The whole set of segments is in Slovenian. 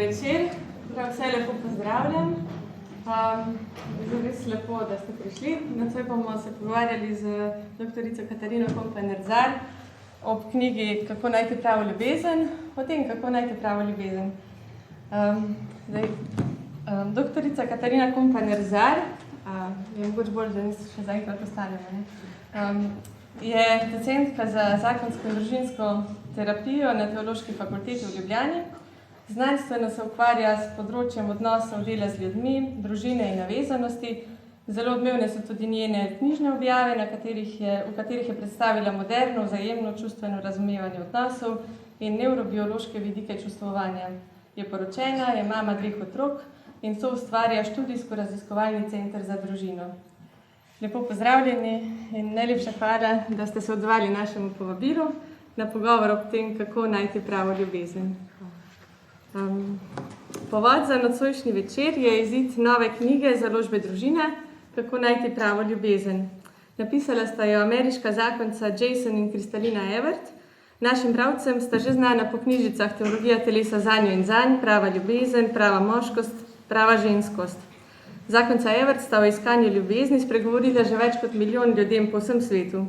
večer, vse lepo pozdravljam. Zelo res lepo, da ste prišli. Nocoj bomo se pogovarjali z doktorico Katarino Kompanjer-Zar ob knjigi Kako najti pravo ljubezen, o tem, kako najti pravo ljubezen. Doktorica Katarina Kompanjer-Zar, je mogoče bolj, da niso še zaenkrat ostanemo, je docentka za zakonsko in družinsko terapijo na Teološki fakulteti v Ljubljani. Znanstveno se ukvarja s področjem odnosov dela z ljudmi, družine in navezanosti. Zelo odmevne so tudi njene knjižne objave, v katerih je predstavila moderno, vzajemno, čustveno razumevanje odnosov in nevrobiološke vidike čustvovanja. Je poročena, je mama 2 otrok in soustvarja študijsko-raziskovalni center za družino. Lepo pozdravljeni in najlepša hvala, da ste se odzvali našemu povabilu na pogovor o tem, kako najti pravo ljubezen. Povod za nocojšnji večer je izid nove knjige založbe Družina, Kako najti pravo ljubezen. Napisala sta jo ameriška zakonca Jason in Kristalina Evert. Našim bralcem sta že znana po knjižicah Teologija telesa zanjo in zanj, Prava ljubezen, Prava moškost, Prava ženskost. Zakonca Evert sta o iskanju ljubezni spregovorila že več kot milijon ljudem po vsem svetu.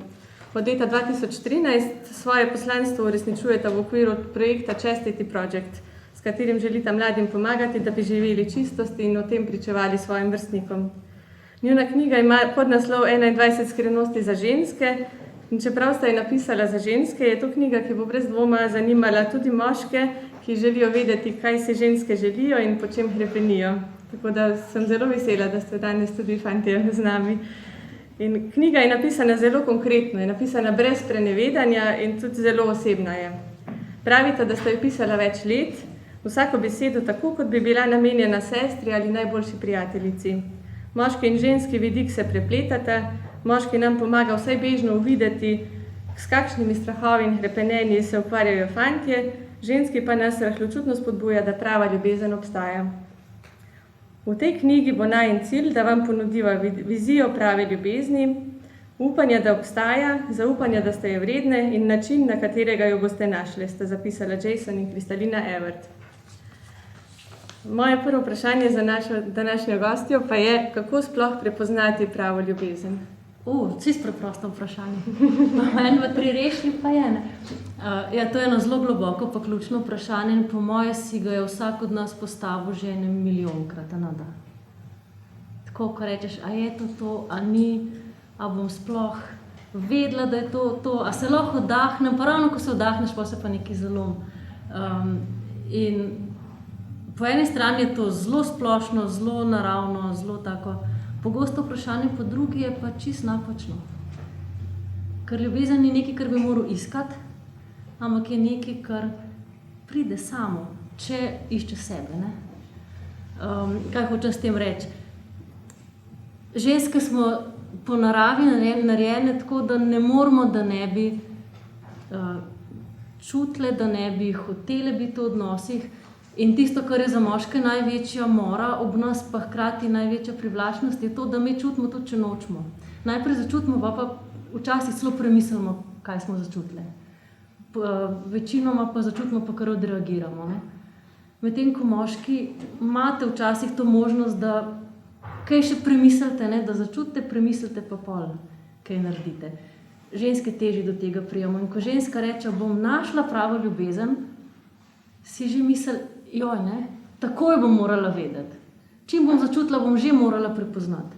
Od leta 2013 svoje poslanstvo uresničujeta v okviru projekta Chastity Project, s katerim želita mladim pomagati, da bi živeli čistost in o tem pričevali svojim vrstnikom. Njuna knjiga ima podnaslov 21 skrivnosti za ženske in čeprav sta je napisala za ženske, je to knjiga, ki bo brez dvoma zanimala tudi moške, ki želijo vedeti, kaj si ženske želijo in po čem hrepenijo. Tako da sem zelo vesela, da ste danes tudi fantje z nami. In knjiga je napisana zelo konkretno, je napisana brez sprenevedanja in tudi zelo osebna je. Pravita, da sta jo pisala več let, vsako besedo tako, kot bi bila namenjena sestri ali najboljši prijateljici. Moški in ženski vidik se prepletata, moški nam pomaga vsaj bežno uvideti, s kakšnimi strahovi in hrepenenji se ukvarjajo fantje, ženski pa nas rahločutno spodbuja, da prava ljubezen obstaja. V tej knjigi bo najin cilj, da vam ponudiva vizijo prave ljubezni, upanja, da obstaja, zaupanja, da ste je vredne in način, na katerega jo boste našli, sta zapisala Jason in Kristalina Evert. Moje prvo vprašanje za našo današnjo gostjo pa je, kako sploh prepoznati pravo ljubezen? Čisto preprosto vprašanje. En v 3 rešili pa je, ne. To je eno zelo globoko pa ključno vprašanje in po moje si ga je vsak od nas postavil že 1 milijonkrat, a ne da. Tako, ko rečeš, a je to, a ni, a bom sploh vedela, da je to, a se lahko oddahnem, pa ravno ko se oddahneš, pa se pa nekaj zalom. In po eni strani je to zelo splošno, zelo naravno, zelo tako pogosto vprašanje, po drugi je pa čisto napačno. Ker ljubezen ni nekaj, kar bi moral iskati, ampak je nekaj, kar pride samo, če išče sebe, ne. Kaj hočem s tem reči? Ženske smo po naravi narejene tako, da ne moramo, da ne bi čutile, da ne bi hotele biti v odnosih. In tisto, kar je za moške največja mora ob nas, pa hkrati največja privlačnost, je to, da mi čutimo tudi, če nočemo. Najprej začutimo, pa včasih celo premislimo, kaj smo začutile. Večinoma pa začutimo, pa kar odreagiramo, ne. Medtem ko moški imate včasih to možnost, da kaj še premislite, ne, da začutite, premislite pa pol, kaj naredite. Ženske težje do tega prijemo. In ko ženska reče, bom našla pravo ljubezen, si že misli, joj, ne, takoj bom morala vedeti. Čim bom začutila, bom že morala prepoznati.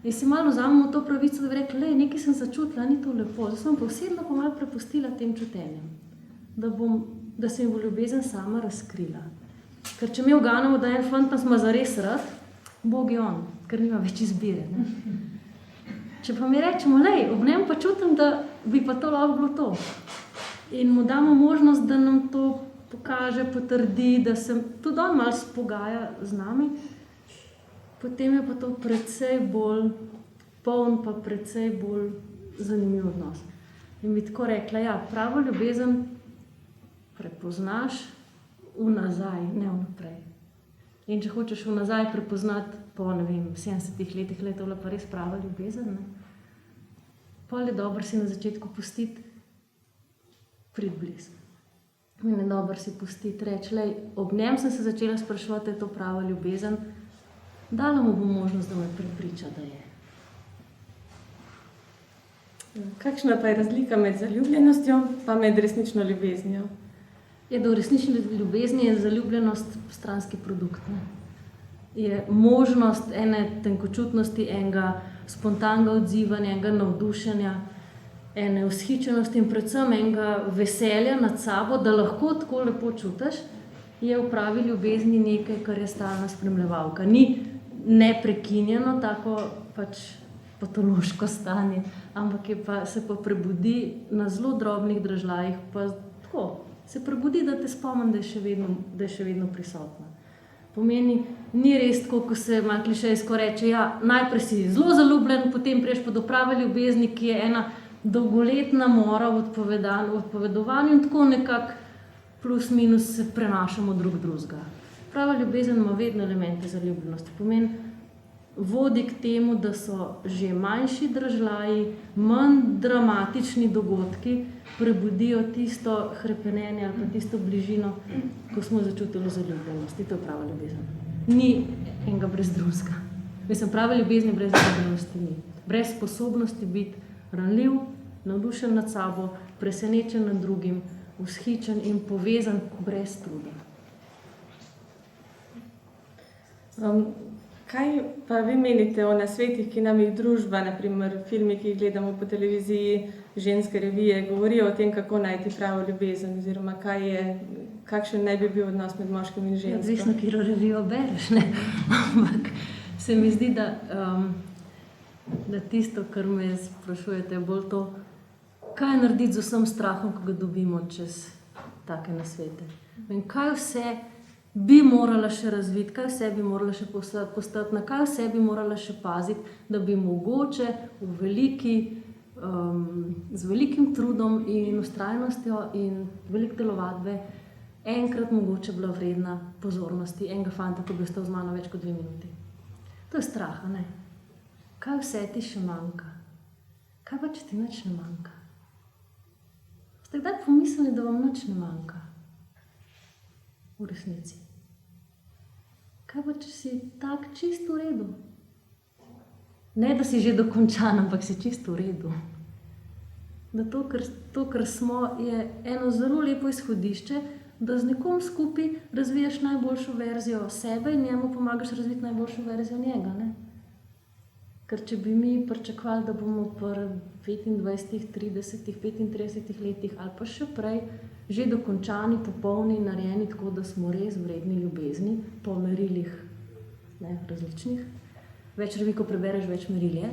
In si malo vzamemo to pravico, da bi rekla, nekaj sem začutila, ni to lepo. Zdaj sem pa vsedno pa malo prepustila tem čutenjem, da se mi bo ljubezen sama razkrila. Ker če mi uganemo, da en fant nas ima zares rad, Bog je on, ker nima več izbire, ne. Če pa mi rečemo, ob njem pa čutim, da bi pa to lahko bilo to. In mu damo možnost, da nam to pokaže, potrdi, da se tudi on malo spogaja z nami, potem je pa to precej bolj poln, pa precej bolj zanimiv odnos. In bi tako rekla, pravo ljubezen prepoznaš vnazaj, ne vnaprej. In če hočeš vnazaj prepoznati po, 70 letih, je to bila pa res prava ljubezen, ne. Pol je dobro si na začetku pustiti prid blizu. Meni je dobro si pustiti reči, lej, ob njem sem se začela spraševati, je to prava ljubezen. Dala mu bo možnost, da me prepriča, da je. Kakšna pa je razlika med zaljubljenostjo pa med resnično ljubeznijo? Je, da v resnični ljubezni je zaljubljenost stranski produkt. Ne? Je možnost ene tenkočutnosti, enega spontanega odzivanja, enega navdušenja, ene vzhičenosti in predvsem enega veselja nad sabo, da lahko tako lepo čutiš, je v pravi ljubezni nekaj, kar je stalna spremljevalka. Ni neprekinjeno tako pač patološko stanje, ampak se pa prebudi na zelo drobnih dražljajih, pa tako, se prebudi, da te spomni, da je še vedno prisotna. Pomeni, ni res tako, ko se malo klišejsko reče, ja, najprej si zelo zaljubljen, potem priješ pa do prave ljubezni, ki je ena dolgoletna mora v odpovedovanju in tako nekako plus minus se prenašamo drug drugega. Prava ljubezen ima vedno elemente zaljubljenosti. Pomeni, vodi k temu, da so že manjši dražljaji, manj dramatični dogodki, prebudijo tisto hrepenenje ali pa tisto bližino, ko smo začutili zaljubljenost. To je prava ljubezen. Ni enega brez drugega. Mislim, prava ljubezen brez zaljubljenosti ni. Brez sposobnosti biti ranljiv, navdušen nad sabo, presenečen nad drugim, vzhičen in povezan brez truda. Kaj pa vi menite o nasvetih, ki nam jih družba, naprimer filmi, ki jih gledamo po televiziji, ženske revije, govorijo o tem, kako najti pravo ljubezen, oziroma kakšen naj bi bil odnos med moškim in žensko? Odvisno, katero revijo bereš, ne? Ampak se mi zdi, da tisto, kar me sprašujete, je bolj to, kaj narediti z vsem strahom, ko ga dobimo čez take nasvete. In kaj vse bi morala še razviti, kaj vse bi morala še postati, na kaj vse bi morala še paziti, da bi mogoče z velikim trudom in vztrajnostjo in veliko telovadbe enkrat mogoče bila vredna pozornosti enega fanta, ko bi ostal z mano več kot 2 minuti. To je strah, ne? Kaj vse ti še manjka? Kaj pa, če ti nič ne manjka? Ste kdaj pomislili, da vam nič ne manjka? V resnici. Kaj pa, če si tak čisto v redu? Ne, da si že dokončan, ampak si čisto v redu. Da to, kar smo, je eno zelo lepo izhodišče, da z nekom skupaj razvijaš najboljšo verzijo sebe in njemu pomagaš razviti najboljšo verzijo njega. Ne? Ker če bi mi pričakovali, da bomo pri 25, 30, 35 letih ali pa še prej že dokončani, popolni, narejeni tako, da smo res vredni ljubezni po merilih različnih. Več revij, ko prebereš, več meril je.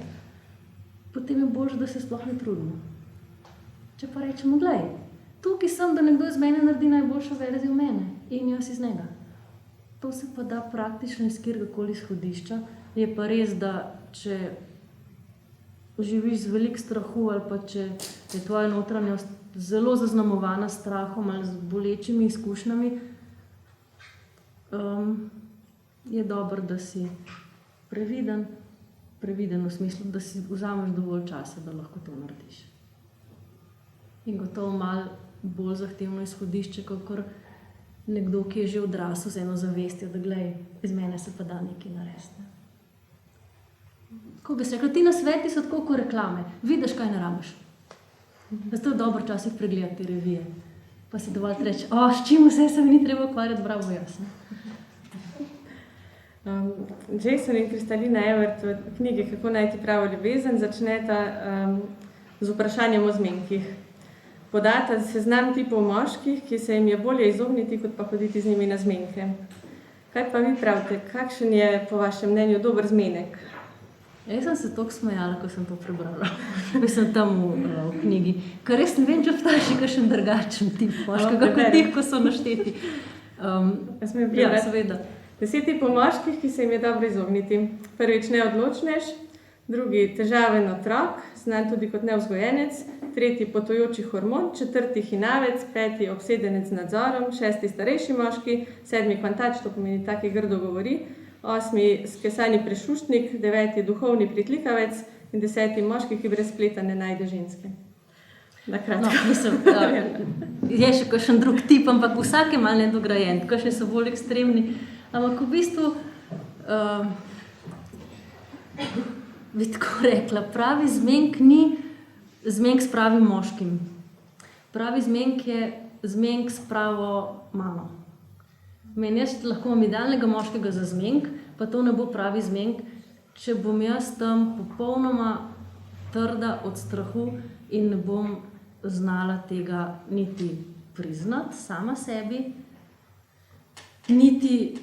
Potem je boljše, da se sploh ne trudimo. Če pa rečemo, glej, tukaj sem, da nekdo iz mene naredi najboljšo verzijo mene in jaz iz njega. To se pa da praktično iz kjerkoli izhodišča. Je pa res, da če živiš z veliko strahu ali pa če je tvoja notranjost zelo zaznamovana s strahom ali z bolečimi izkušnjami, je dobro, da si previden v smislu, da si vzameš dovolj časa, da lahko to narediš. In gotovo malo bolj zahtevno izhodišče, kakor nekdo, ki je že odrasel z eno zavestjo, da glej, iz mene se pa da nekaj narediti. Kako bi se rekla, ti nasveti so tako kot reklame. Vidiš, kaj ne rabiš. Zato je dobro včasih pregledati te revije. Pa si dovolj reči, s čim vse se mi ni treba ukvarjati, bravo jaz. Jason in Kristalina Evert v knjigi Kako najti pravo ljubezen začneta z vprašanjem o zmenkih. Podata seznam tipov moških, ki se jim je bolje izogniti, kot pa hoditi z njimi na zmenke. Kaj pa vi pravite, kakšen je po vašem mnenju dober zmenek? Jaz sem se toliko smejala, ko sem to prebrala. Mislim tam v knjigi. Ker res ne vem, če obstaja še kakšen drugačen tip moškega, kot tih, ko so našteti. Ja, seveda. 10 tipov moških, ki se jim je dobro izogniti. Prvič neodločnež, drugi težaven otrok, znan tudi kot nevzgojenec, tretji potujoči hormon, četrti hinavec, peti obsedenec z nadzorom, 6 starejši moški, 7 kvantač, to pomeni taki grdo govori, 8 skesani prešuštnik, 9 duhovni pritlikavec in 10 moški, ki brez spleta ne najde ženske. Na No, kratko. mislim, je še kakšen drug tip, ampak vsak je malo nedograjen, kakšni so bolj ekstremni. Ampak v bistvu, bi tako rekla, pravi zmenk ni zmenk s pravim moškim. Pravi zmenk je zmenk s pravo mamo. Jaz lahko imam idealnega moškega za zmenk, pa to ne bo pravi zmenk, če bom jaz tam popolnoma trda od strahu in ne bom znala tega niti priznati sama sebi, niti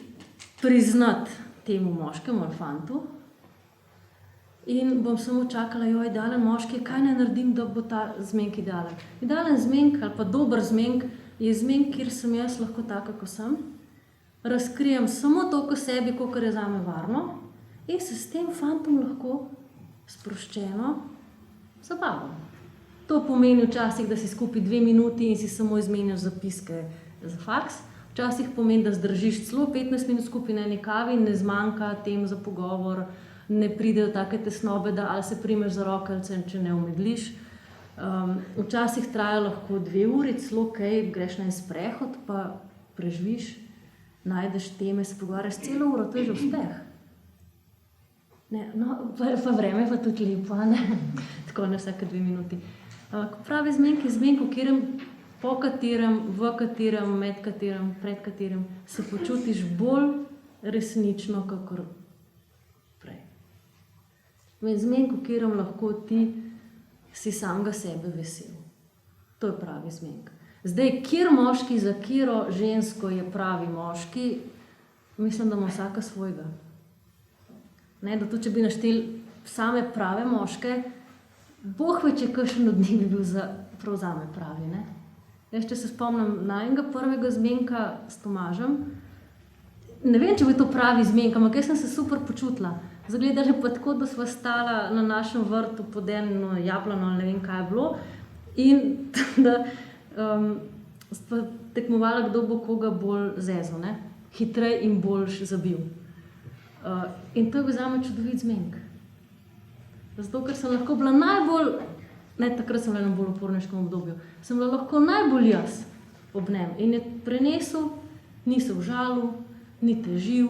priznati temu moškemu ali fantu. In bom samo čakala, idealen moški, kaj naj naredim, da bo ta zmenk idealen. Idealen zmenk ali pa dober zmenk je zmenk, kjer sem jaz lahko taka, ko sem. Razkrijem samo to o sebi, kolikor je zame varno in se s tem fantom lahko sproščeno zabavam. To pomeni včasih, da si skupaj 2 minuti in si samo izmenjaš zapiske za faks. Včasih pomeni, da zdržiš celo 15 minut skupaj na eni kavi in ne zmanjka tem za pogovor, ne pridejo take tesnobe, da ali se primeš za rokavice, če ne omedliš. Včasih traja lahko 2 uri, celo kaj, greš na en sprehod, pa preživiš, najdeš teme, se pogovarjaš celo uro, to je že uspeh. Pa vreme pa tudi lepo, ne? Tako na vsake 2 minuti. Pravi zmenk je zmenk, po katerem, v katerem, med katerem, pred katerem se počutiš bolj resnično, kakor prej. Zmenk, v katerem lahko ti si samega sebe vesel. To je pravi zmenk. Zdaj, kjer moški za katero žensko je pravi moški, mislim, da ima vsaka svojega. Da tudi, če bi našteli same prave moške, Bog ve, če kakšen od njih bi bil prav zame pravi. Jaz, če se spomnim najnega prvega zmenka s Tomažem, ne vem, če bi to pravi zmenk, ampak jaz sem se super počutila. Zagledali pa tako, da sva stala na našem vrtu pod eno jablano, ali ne vem, kaj je bilo, in da sva tekmovala, kdo bo koga bolj zezal, hitrej in boljš zabil. In to je bil zame čudovit zmenk. Zato, ker sem lahko bila najbolj, takrat sem bila na bolj uporniškem obdobju, sem bila lahko najbolj jaz ob njem. In je prenesel, ni se užalil, ni težil,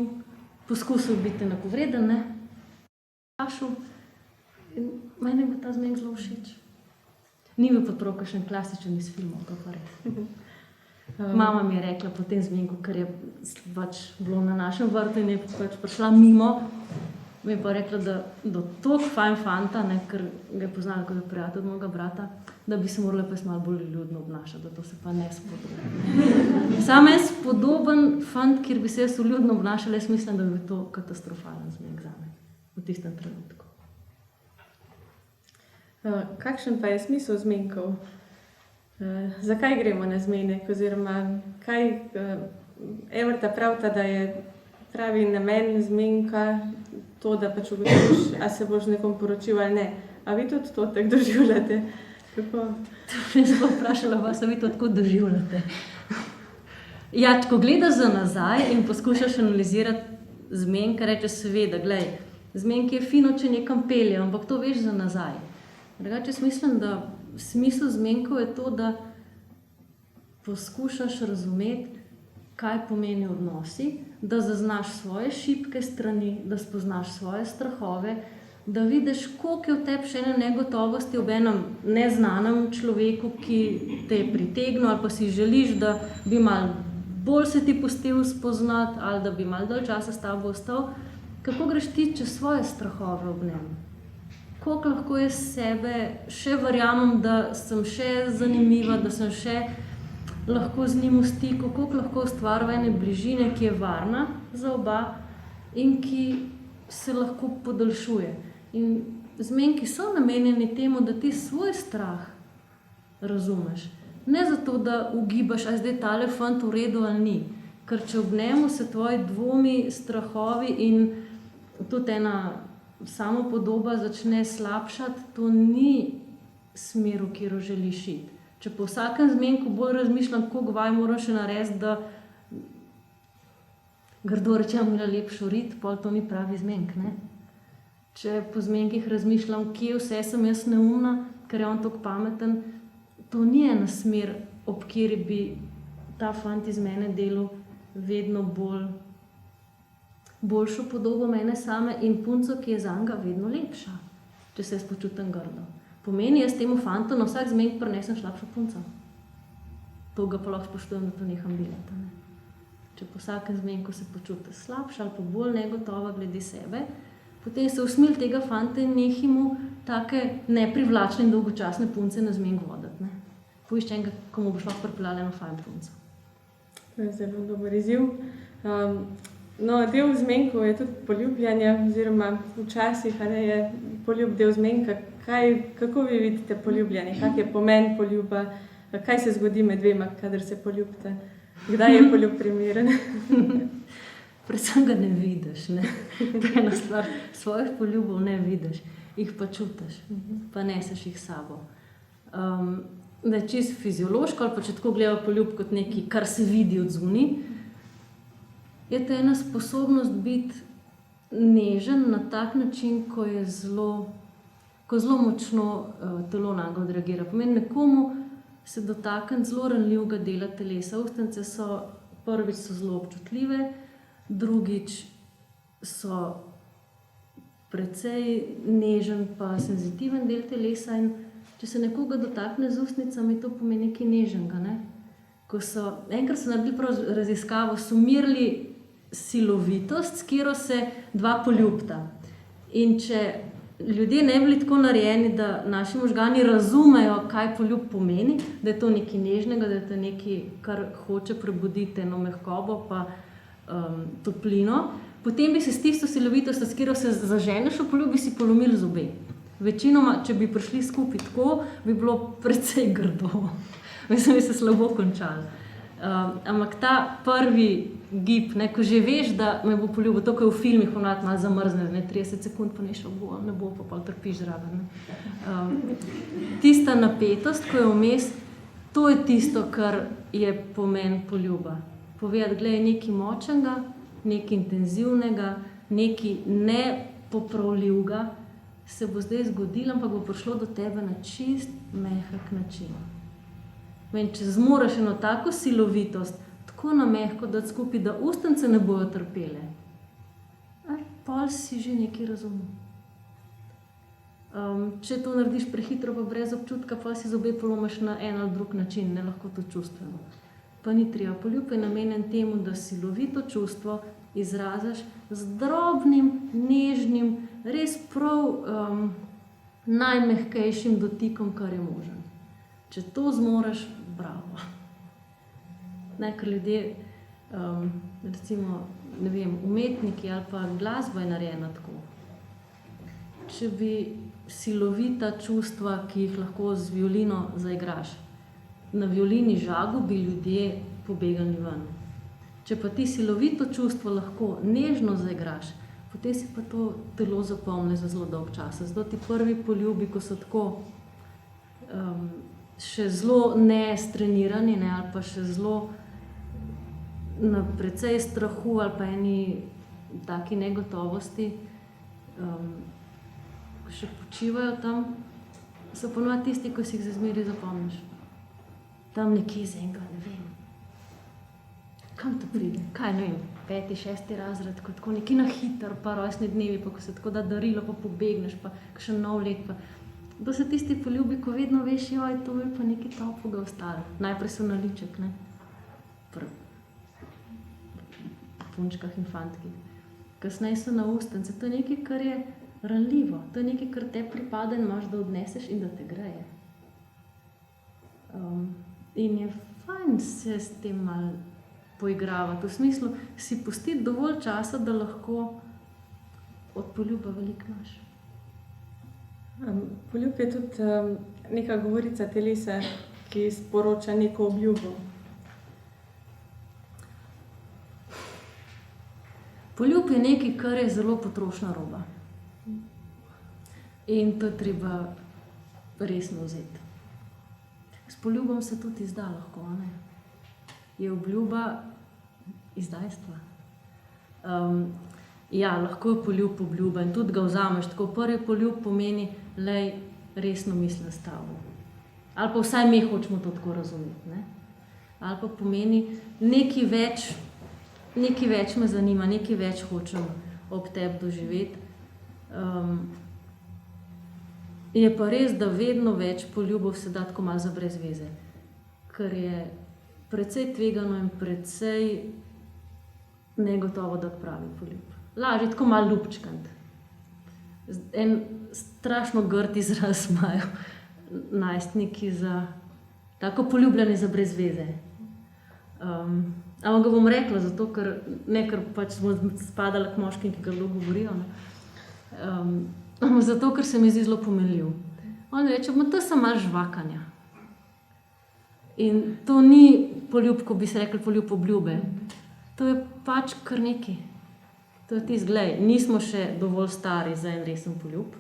poskusil biti enakovreden, Pašel. In meni je bil ta zmenk zelo všeč. Ni bil pa prav kakšen klasičen iz filmov, to pa res. Mama mi je rekla po tem zmenku, ker je bilo na našem vrtu in je prišla mimo, mi je pa rekla, da do toliko fajn fanta, ker ga je poznala kot prijatelj od mojega brata, da bi se morala pa malo bolj ljudno obnašati, da to se pa ne spodobi. Sam en spodoben fant, kjer bi se jaz vljudno obnašala, jaz mislim, da bi bil to katastrofalen zmenk zame v tistem trenutku. Kakšen pa je smisel zmenkov? Zakaj gremo na zmenek? Oziroma, kaj Everta pravita, da je pravi namen zmenka to, da pač ugotoviš, a se boš nekom poročil ali ne. A vi tudi to tako doživljate? Kako? To sem pa vprašala vas, a vi to tako doživljate? Ja, ko gledaš za nazaj in poskušaš analizirati zmenka, rečeš seveda, glej, zmenk je fino, če nekam pelje, ampak to veš za nazaj. Drugače, jaz mislim, da smisel zmenkov je to, da poskušaš razumeti, kaj pomeni odnosi, da zaznaš svoje šibke strani, da spoznaš svoje strahove, da vidiš, koliko je v tebi še ene negotovosti ob enem neznanem človeku, ki te je pritegnil, ali pa si želiš, da bi malo bolj se ti pustil spoznati, ali da bi malo dalj časa s tabo ostal. Kako greš ti čez svoje strahove ob njem? Koliko lahko jaz sebe še verjamem, da sem še zanimiva, da sem še lahko z njim v stiku, koliko lahko ustvarja ene bližine, ki je varna za oba in ki se lahko podaljšuje. In zmenki so namenjeni temu, da ti svoj strah razumeš. Ne zato, da ugibaš, a je zdaj tale fant v redu ali ni. Ker če ob njemu se tvoji dvomi, strahovi in tudi ena samopodoba začne slabšati, to ni smer, v katero želiš iti. Če po vsakem zmenku bolj razmišljam, koliko vaj moram še narediti, da grdo rečem, imela lepšo rit, potem to ni pravi zmenk. Če po zmenkih razmišljam, kje vse sem jaz neumna, ker je on tako pameten, to ni ena smer, ob kateri bi ta fant iz mene delal vedno boljšo podobo mene same in punco, ki je zanj vedno lepša, če se jaz počutim grdo. Pomeni, jaz temu fantu na vsak zmenek prinesem slabšo punco. To ga pa lahko spoštujem, da to neham delati. Ne? Če po vsakem zmenku se počuti slabša ali pa bolj negotova glede sebe, potem se v smil tega fanta nehi mu take neprivlačne in dolgočasne punce na zmenek voditi. Ne? Poišči enega, ko mu boš lahko pripeljala eno fajn punco. To je zelo dober izziv. No, del zmenkov je tudi poljubljanje, oziroma včasih je poljub del zmenka. Kako vi vidite poljubljanje? Kak je pomen poljuba? Kaj se zgodi med dvema, kadar se poljubite? Kdaj je poljub primeren? Predvsem ga ne vidiš. Ne? To je ena stvar. Svojih poljubov ne vidiš, jih pa čutiš, pa neseš jih s sabo. Da je čisto fiziološko, ali pa če tako gledajo poljub kot nekaj, kar se vidi od zunaj, je to ena sposobnost biti nežen na tak način, ko zelo močno telo nanj odreagira. Pomeni, nekomu se dotakniti zelo ranljivega dela telesa. Ustnice so prvič zelo občutljive, drugič so precej nežen pa senzitiven del telesa in če se nekoga dotakne z ustnicami, to pomeni nekaj nežnega. Ne? Enkrat so naredili prav raziskavo, so merili silovitost, s katero se dva poljubita. In če ljudje ne bi bili tako narejeni, da naši možgani razumejo, kaj poljub pomeni, da je to nekaj nežnega, da je to nekaj, kar hoče prebuditi eno mehkobo pa toplino, potem bi se s tisto silovitostjo, s katero se zaženeš v poljub, bi si polomili zobe. Večinoma, če bi prišli skupaj tako, bi bilo precej grdo. Mislim, bi se slabo končali. Ampak ta prvi gib, ko že veš, da me bo poljubil, to, ko je v filmih ponavadi malo zamrzne, 30 sekund pa ne bo, pa trpiš zraven. Tista napetost, ko je vmes, to je tisto, kar je pomen poljuba. Povedati, glej, nekaj močnega, nekaj intenzivnega, nekaj nepopravljivega se bo zdaj zgodilo, ampak bo prišlo do tebe na čist mehak način. Če zmoreš eno tako silovitost, tako na mehko dati skupaj, da ustnice ne bojo trpele, pol si že nekaj razumel. Če to narediš prehitro pa brez občutka, pa si zobe polomaš na en ali drug način, ne lahko to čustveno. Pa ni treba. Poljub je namenjen temu, da silovito čustvo izraziš z drobnim, nežnim, res prav najmehkejšim dotikom, kar je možen. Če to zmoreš, bravo. Ker ljudje, recimo, ne vem, umetniki ali pa glasba je narejena tako. Če bi silovita čustva, ki jih lahko z violino zaigraš, na violini žagu bi ljudje pobegali ven. Če pa ti silovito čustvo lahko nežno zaigraš, potem si pa to telo zapomni za zelo dolg čas. Zato ti prvi poljubi, ko so tako še zelo nestrenirani, ali pa še zelo na precej strahu ali pa eni taki negotovosti, ko še počivajo tam, so ponovadi tisti, ko si jih za zmeraj zapomniš. Tam nekje z enega, ne vem, kam to pride, kaj ne vem, 5., 6. razred, ko tako nekje na hitro, pa rojstni dnevi, pa ko se tako da darilo, pa pobegneš, pa kakšen nov let, pa to so tisti poljubi, ko vedno veš, joj, to je pa nekaj toplega ostalo. Najprej so na liček, ne, pri punčkah in fantkih. Kasneje so na ustnice, to je nekaj, kar je ranljivo, to je nekaj, kar te pripada in imaš, da odneseš in da te greje. In je fajn se s tem malo poigravati, v smislu si pustiti dovolj časa, da lahko od poljuba veliko imaš. Poljub je tudi neka govorica telesa, ki sporoča neko obljubo. Poljub je nekaj, kar je zelo potrošna roba. In to je treba resno vzeti. S poljubom se tudi izda lahko, ne? Je obljuba izdajstva. Lahko je poljub obljuba in tudi ga vzameš. Tako prvi poljub pomeni, lej, resno mislim s tabo. Ali pa vsaj mi hočemo to tako razumeti. Ne? Ali pa pomeni, nekaj več me zanima, nekaj več hočem ob tebi doživeti. Je pa res, da vedno več poljubov se da tako malo za brez veze, ker je precej tvegano in precej negotovo dati pravi poljub. Lažje tako malo ljubčkant. En strašno grd izraz imajo najstniki za tako poljubljanje za brez veze. Ampak ga bom rekla, zato ker pač smo spadali k moškim, ki ga zelo govorijo. Zato, ker se mi zdi zelo pomenljiv. On reče, to so malo žvakanja. In to ni poljub, ko bi se rekli poljub obljube. To je pač kar nekaj. To je tisto, glej, nismo še dovolj stari za en resen poljub.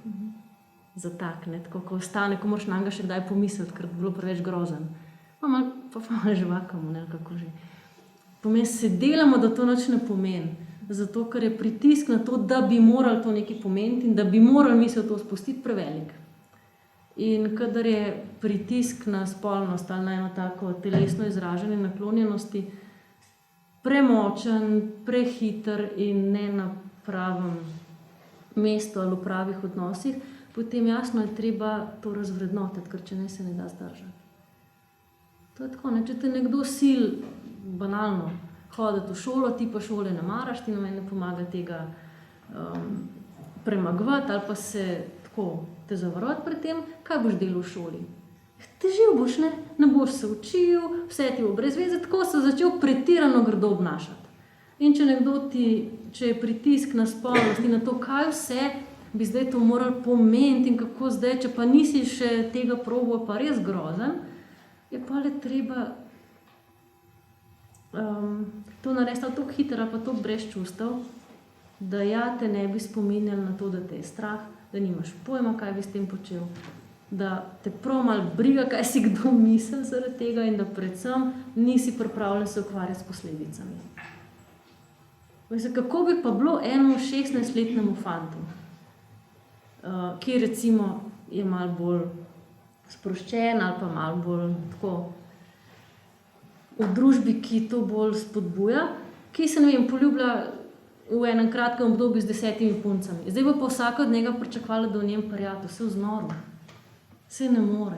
Za tak, ne, tako, ko ostane, ko moraš na njega še kdaj pomisliti, ker bi bilo preveč grozen. Pa malo žvakamo, ne, kako že. Pomeni, se delamo, da to nič ne pomeni. Zato, ker je pritisk na to, da bi morali to nekaj pomeniti in da bi morali misel to spustiti prevelik. In kadar je pritisk na spolnost ali na eno tako telesno izražanje naklonjenosti premočen, prehiter in ne na pravem mestu ali v pravih odnosih, potem jasno je treba to razvrednotiti, ker če ne se ne da zdržati. To je tako, ne? Če te nekdo sil banalno hoditi v šolo, ti pa šole ne maraš, ti ne pomaga tega premagovati ali pa se tako te zavarovati pred tem, kaj boš delal v šoli. Težil boš, ne boš se učil, vse ti bo brez veze, tako se začel pretirano grdo obnašati. In če je pritisk na spolnost in na to, kaj vse bi zdaj to morali pomeniti in kako zdaj, če pa nisi še tega probal, pa res grozen, je pa le treba to narediti tako hitro, pa tako brez čustev, da ja te ne bi spominjali na to, da te je strah, da nimaš pojma, kaj bi s tem počel, da te prav malo briga, kaj si kdo misli zaradi tega in da predvsem nisi pripravljen se ukvarjati s posledicami. Mislim, kako bi pa bilo enemu 16-letnemu fantu, ki recimo je malo bolj sproščen ali pa malo bolj tako v družbi, ki to bolj spodbuja, ki se, ne vem, poljublja v enem kratkem obdobju z 10 puncami. Zdaj bo pa vsaka od njega pričakvala, da v njem prijatelj, vse vznoru. Vse ne more.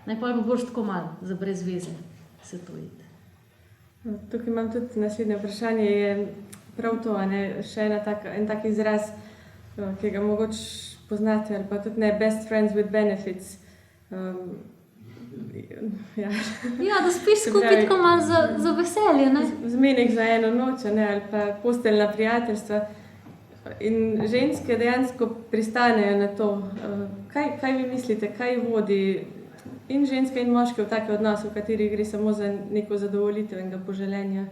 Najprej pa boš tako malo za brez veze se to iti. Tukaj imam tudi naslednje vprašanje, je prav to, še en tak izraz, ki ga mogoče poznate, ali pa tudi ne, best friends with benefits. Ja, da spiš skupaj tako malo za veselje, ne? Zmenek za eno noč, ali pa posteljna prijateljstva. In ženske dejansko pristanejo na to. Kaj vi mislite, kaj vodi in ženske in moške v take odnose, v katerih gre samo za neko zadovoljitev enega poželenja?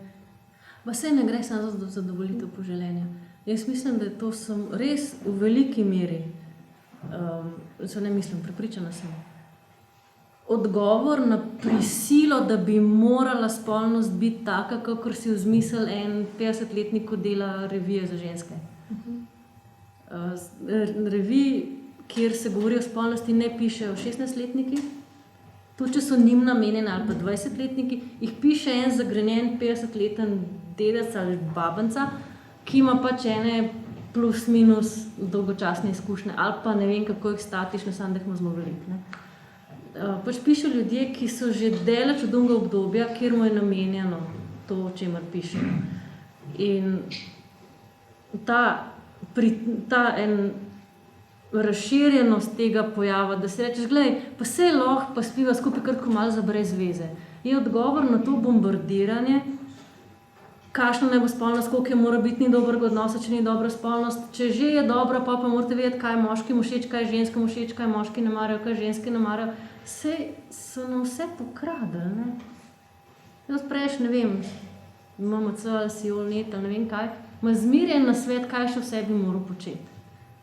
Pa se ne gre samo za zadovoljitev poželenja. Jaz mislim, da je to res v veliki meri, prepričana sem, odgovor na prisilo, da bi morala spolnost biti taka, kakor si vzmisel en 50-letnik, ko dela revije za ženske. Revij, kjer se govori o spolnosti, ne pišejo 16-letniki, tudi če so njim namenjeni ali pa 20-letniki, jih piše en zagrenjen 50-leten dedec ali babenca, ki ima pač ene plus minus dolgočasne izkušnje ali pa ne vem kako jih statične, samo da jih ima zelo veliko. Pač pišejo ljudje, ki so že daleč od dolgega obdobja, kjer mu je namenjeno to, o čemer pišejo. In ta razširjenost tega pojava, da se rečeš, glej, pa saj lahko pa spiva skupaj kar malo za brez veze, je odgovor na to bombardiranje, kakšna naj bo spolnost, koliko je mora biti, ni dobrega odnosa, če ni dobra spolnost, če že je dobra, pa morate vedeti, kaj je moškim všeč, kaj je ženskim všeč, kaj moški ne marajo, kaj ženske ne marajo. Saj so nam vse pokradili, ne? Jaz prejš, ne vem, MMC ali Sionnet ali ne vem kaj, ima zmerjen na svet, kaj še vse bi moral početi,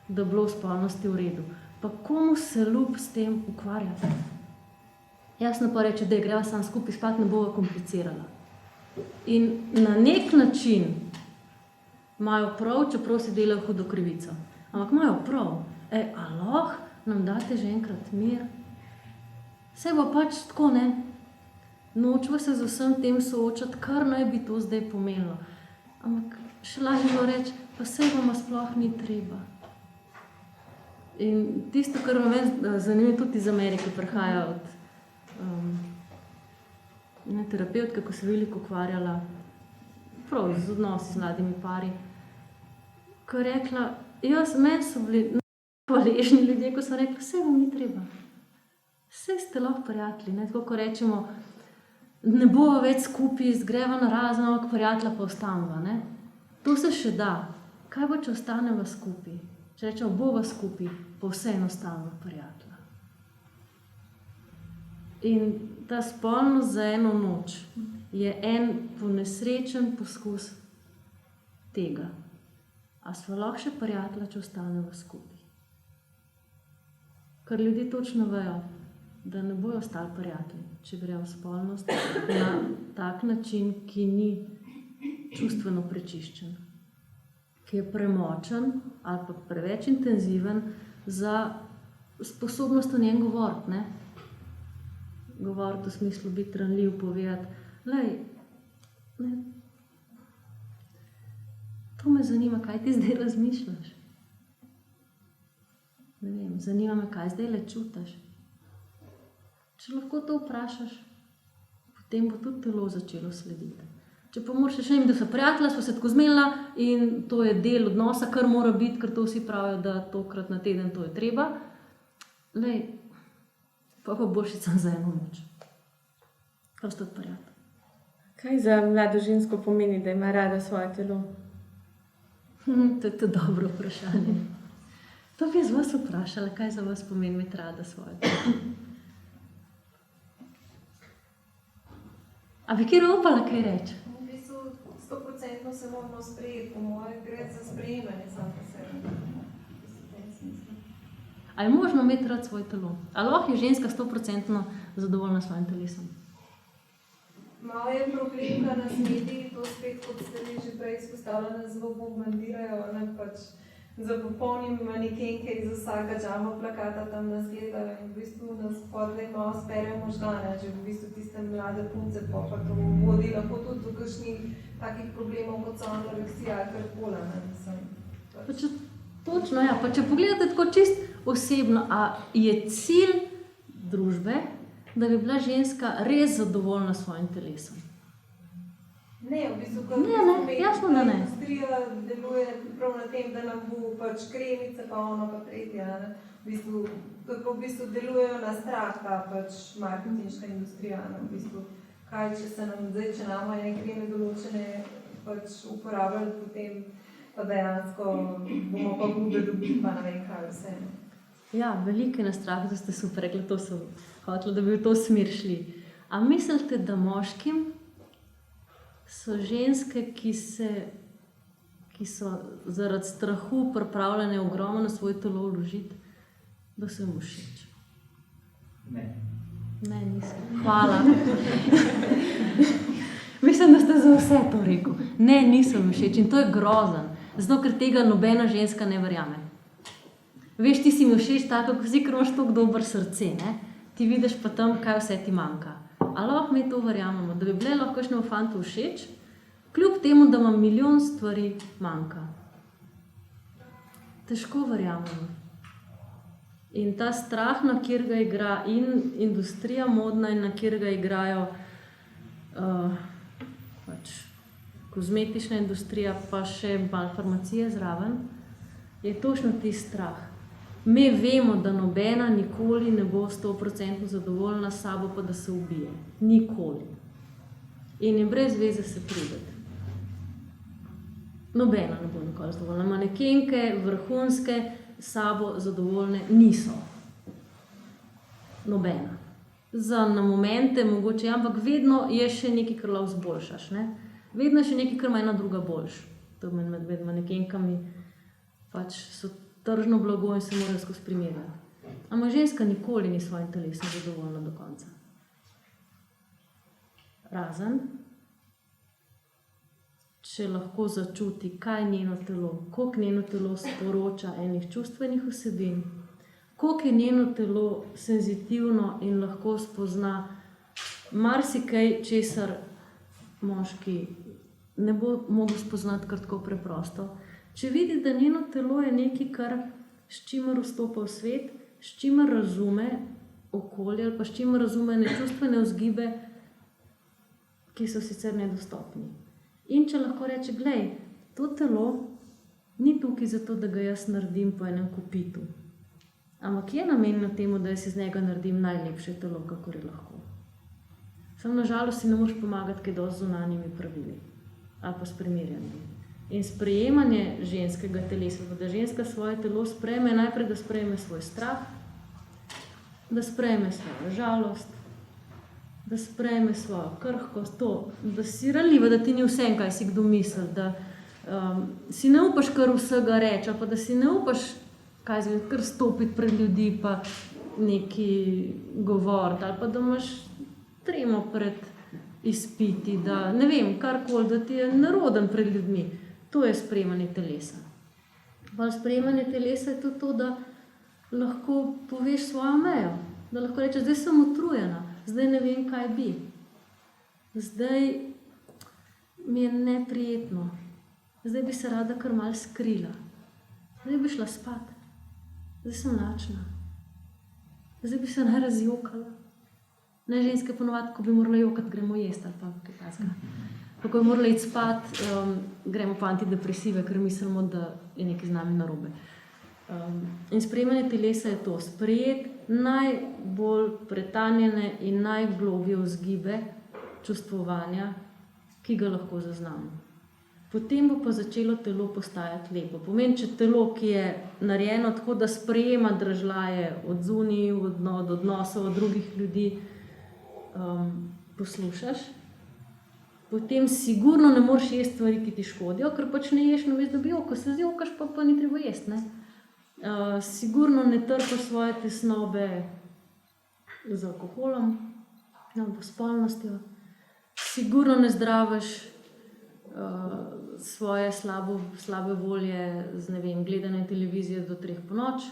da bi bilo v spolnosti v redu. Pa komu se ljub s tem ukvarjati? Jasno pa reče, da je greva sam skupaj spat, ne bova komplicirala. In na nek način imajo prav, čeprav si delajo hudo krivico. Ampak imajo prav. A lahko nam date že enkrat mir? Saj bo pač tako, ne? Nočemo se z vsem tem soočati, kar naj bi to zdaj pomenilo. Ampak še lažje bilo reči, pa saj bomo sploh ni treba. In tisto, kar me zanima, tudi iz Amerike prihaja od terapevtke, ko se veliko ukvarjala prav z odnosi z mladimi pari, ko je rekla, meni so bili hvaležni ljudje, ko so rekli, saj vam ni treba. Saj ste lahko prijatelji, ne? Tako ko rečemo, ne bova več skupaj, greva na razen, ampak prijatelja pa ostaneva, ne? To se še da. Kaj bo, če ostaneva skupaj? Če rečemo, bova skupaj, pa vseeno ostaneva prijatelja. In ta spolnost za eno noč je en ponesrečen poskus tega. A sva lahko še prijatelja, če ostaneva skupaj? Ker ljudje točno vejo, da ne bojo ostali prijatelji, če grejo v spolnost na tak način, ki ni čustveno prečiščen, ki je premočen ali pa preveč intenziven za sposobnost o njem govoriti, ne? Govoriti v smislu biti ranljiv, povedati, lej, ne, to me zanima, kaj ti zdaj razmišljaš. Ne vem, zanima me, kaj zdaj le čutiš. Če lahko to vprašaš, potem bo tudi telo začelo slediti. Če pa moraš še da so prijatelja, smo se tako zmenila in to je del odnosa, kar mora biti, ker to vsi pravijo, da tokrat na teden to je treba, lej, pa boljši sam za eno noč. Kaj ste prijatelj? Kaj za mlado žensko pomeni, da ima rada svoje telo? To je dobro vprašanje. To bi jaz vas vprašala, kaj za vas pomeni imeti rada svoje telo. A bi kjer upala kaj reči? V bistvu 100% se moramo sprejeti, po mojem gre za sprejemanje sam po sebi. A je možno imeti rad svoje telo? A lahko je ženska 100% zadovoljna s svojim telesom? Malo je problem, da nas mediji to spet, kot ste mi že prej izpostavljali, zelo bombardirajo, ne, pač za popolnim manekenke iz vsaka džama plakata tam nas gledajo in v bistvu nas podlej malo sperejo možgane, že v bistvu tiste mlade punce pa to vodi lahko tudi do kakšnih takih problemov, kot so anoreksija ali karkoli, ne, mislim. Točno, ja. Pa če pogledate tako čist osebno, a je cilj družbe, da bi bila ženska res zadovoljna s svojim telesom? Ne, v bistvu, jasno, da ne. Industrija deluje prav na tem, da nam bo pač kremice, pa ono pa tretje, ne. Kako v bistvu delujejo na strah ta pač marketinška industrija, ne, v bistvu. Kaj, če se nam zdaj, če nama ene kreme določene pač uporabljali, potem pa dejansko bomo pa gube dobili, pa ne vem kaj vse. Ja, veliko je na strahu, da ste super rekli, to so hoteli, da bi v to smer šli. A mislite, da moškim so ženske, ki so zaradi strahu pripravljene ogromno na svoje telo vložiti, da so jim všeč? Ne. Ne, nisem. Hvala. Mislim, da ste za vse to rekel. Ne, nisem všeč in to je grozen. Zato, ker tega nobena ženska ne verjame. Veš, ti si mi všeč tako, ko si, ker imaš toliko dober srce, ne? Ti vidiš pa tam, kaj vse ti manjka. A lahko mi to verjamemo, da bi bile lahko kakšnemu fantu všeč, kljub temu, da ima milijon stvari manjka. Težko verjamemo. In ta strah, na kjer ga igra in industrija modna in na kjer ga igrajo pač kozmetična industrija, pa še malo farmacije zraven, je točno tisti strah. Mi vemo, da nobena nikoli ne bo 100% zadovoljna s sabo, pa da se ubije. Nikoli. In je brez veze se truditi. Nobena ne bo nikoli zadovoljna. Manekenke, vrhunske, s sabo zadovoljne niso. Nobena. Na momente mogoče, ampak vedno je še nekaj, kar lahko zboljšaš, ne? Vedno je še nekaj, kar ima ena druga boljš. To med manekenkami pač so tržno blago in se morajo skozi primerjati. Ampak ženska nikoli ni svojim telesom zadovoljna do konca. Razen, če lahko začuti, kaj njeno telo, koliko njeno telo sporoča enih čustvenih vsebin, koliko je njeno telo senzitivno in lahko spozna marsikaj, česar moški ne bo mogel spoznati kar tako preprosto. Če vidi, da njeno telo je nekaj, s čimer vstopa v svet, s čimer razume okolje ali pa s čimer razume čustvene vzgibe, ki so sicer nedostopni. In če lahko reče, glej, to telo ni tukaj zato, da ga jaz naredim po enem kopitu, ampak je namenjeno temu, da jaz iz njega naredim najlepše telo, kakor je lahko. Samo na žalost si ne moreš pomagati kaj dosti z zunanjimi pravili ali pa s primerjanjem. In sprejemanje ženskega telesa, da ženska svoje telo sprejme, najprej da sprejme svoj strah, da sprejme svojo žalost, da sprejme svojo krhkost, to, da si ranljiva, da ti ni vse, kaj si kdo misli, da si ne upaš kar vsega reči, pa da si ne upaš kar stopiti pred ljudi pa neki govoriti, ali pa da imaš tremo pred izpiti, da ne vem, karkoli, da ti je neroden pred ljudmi. To je sprejemanje telesa. Pa sprejemanje telesa je tudi to, da lahko poveš svojo mejo, da lahko rečeš, zdaj sem utrujena, zdaj ne vem, kaj bi. Zdaj mi je neprijetno, zdaj bi se rada kar malo skrila, zdaj bi šla spat, zdaj sem lačna, zdaj bi se razjokala. Ne, ženske ponovadi, ko bi morala jokati, gremo jesti ali pa kaj takega. Ko bi morala iti spat, gremo pa antidepresive, ker mislimo, da je nekaj z nami narobe. In sprejemanje telesa je to, sprejeti najbolj pretanjene in najgloblje vzgibe čustvovanja, ki ga lahko zaznamo. Potem bo pa začelo telo postajati lepo. Pomeni, če telo, ki je narejeno tako, da sprejema dražljaje od zunaj, od odnosov, od drugih ljudi, poslušaš, potem sigurno ne moreš jesti stvari, ki ti škodijo, ker pač ne ješ namesto, da bi jokal. Se zjokaš, pa ni treba jesti, ne? Sigurno ne trpaš svoje tesnobe z alkoholom, ali s spolnostjo. Sigurno ne zdraviš svoje slabe volje z, ne vem, gledanjem televizije do 3 ponoči,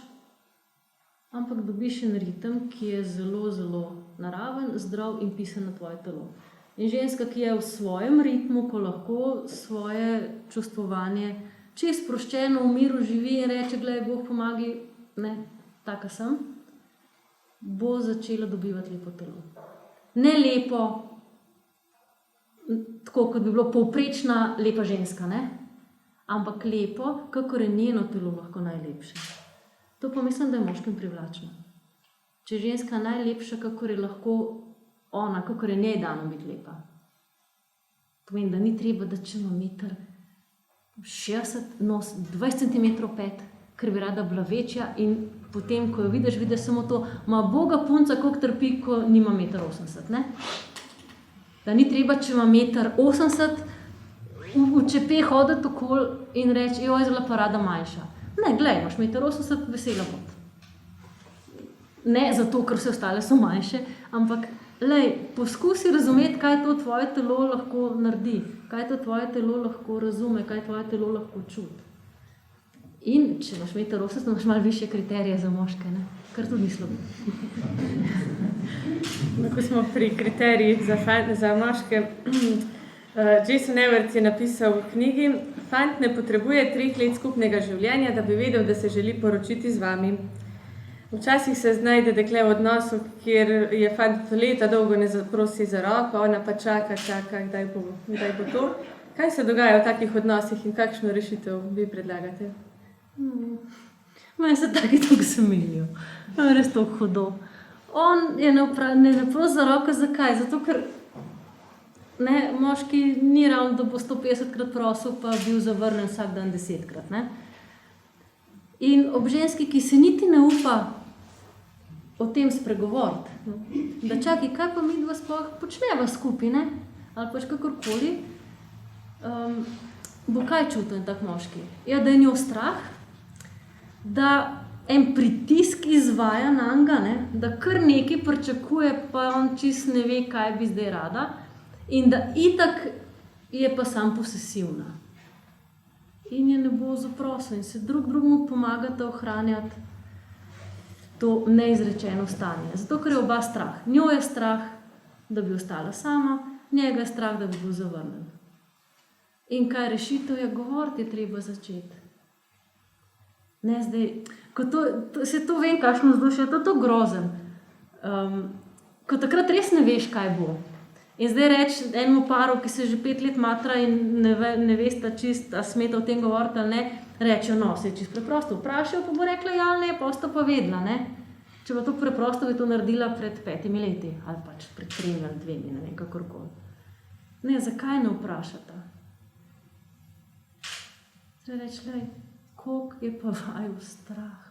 ampak dobiš en ritem, ki je zelo, zelo naraven, zdrav in pisan na tvoje telo. In ženska, ki je v svojem ritmu, ko lahko svoje čustvovanje čisto sproščeno v miru živi in reče, glej, Bog pomagi, ne, taka sem, bo začela dobivati lepo telo. Ne lepo, tako kot bi bilo povprečna lepa ženska, ne? Ampak lepo, kakor je njeno telo lahko najlepše. To pa mislim, da je moškim privlačno. Če je ženska najlepša, kakor je lahko ona, kakor je njej dano biti lepa. Pomeni, da ni treba, da če ima 1,60 m, nos 20 cm pet, ker bi rada bila večja in potem, ko jo vidiš samo to, ima Boga punca, koliko trpi, ko nima 1,80 m, ne? Da ni treba, če ima 1,80 m, v čepe hoditi okoli in reči, joj, zelo pa rada manjša. Ne, glej, imaš 1,80 m, vesela bod. Ne zato, ker vse ostale so manjše, ampak lej, poskusi razumeti, kaj to tvoje telo lahko naredi, kaj to tvoje telo lahko razume, kaj tvoje telo lahko čuti. In če imaš 1,80 m, imaš malo višje kriterije za moške, ne? Kar tudi ni slabo. Ko smo pri kriterijih za moške, Jason Evert je napisal v knjigi: Fant ne potrebuje 3 let skupnega življenja, da bi vedel, da se želi poročiti z vami. Včasih se znajde dekle v odnosu, kjer je fant leta dolgo ne zaprosi za roko, ona pa čaka, kdaj bo to. Kaj se dogaja v takih odnosih in kakšno rešitev vi predlagate? Meni se taki tako smilijo. Res tako hudo. On je ne prosi za roko, zakaj? Zato, ker moški ni ravno, da bo 150-krat prosil, pa bil zavrnen vsak dan 10-krat. Ne? In ob ženski, ki se niti ne upa o tem spregovoriti, da čakaj, kaj pa mi dva sploh počneva skupaj, ne? Ali pač kakorkoli, bo kaj čutil tak moški? Ja, da je njo strah, da en pritisk izvaja nanj, ne? Da kar nekaj pričakuje, pa on čist ne ve, kaj bi zdaj rada, in da itak je pa sam posesivna. In je ne bo zaprosil in se drugemu pomagate ohranjati to neizrečeno stanje. Zato, ker je oba strah. Njo je strah, da bi ostala sama, njega je strah, da bi bil zavrnjen. In kaj rešitev je? Govoriti je treba začeti. Ne zdaj, ko se to vem, kakšno vzdušje, to grozen. Ko takrat res ne veš, kaj bo. In zdaj reči enemu paru, ki se že 5 let matra in ne veste čist, a smete o tem govoriti ali ne, rečejo, no, se je čist preprosto vprašal, pa bo rekla ja ali ne, pa sta pa vedela, ne. Če pa to preprosto bi to naredila pred 5 leti, ali pač pred 3 ali 2, ne vem, kakorkoli. Ne, zakaj ne vprašata? Zdaj reči, koliko je pa vaju strah?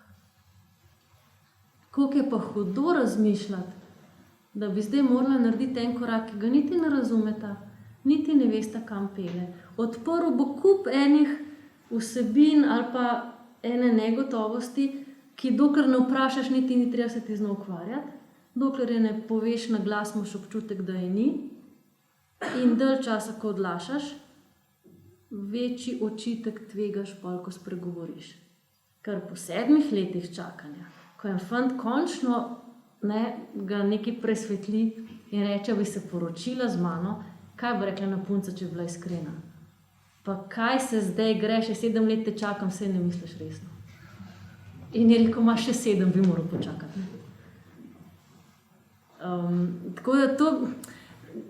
Koliko je pa hudo razmišljati, da bi zdaj morala narediti en korak, ki ga niti ne razumeta, niti ne veste, kam pelje. Odprl bo kup enih vsebin ali pa ene negotovosti, ki dokler ne vprašaš, niti ni treba se ti z njo ukvarjati, dokler je ne poveš na glas, imaš občutek, da je ni. In dalj časa, ko odlašaš, večji očitek tvegaš pol, ko spregovoriš. Ker po 7 letih čakanja, ko je fant končno ga nekaj presvetli in reče, bi se poročila z mano, kaj bo rekla na punca, če bi bila iskrena? Pa kaj se zdaj greš, 7 let te čakam, saj ne misliš resno. In je rekel, imaš še 7, bi moral počakati. Tako da to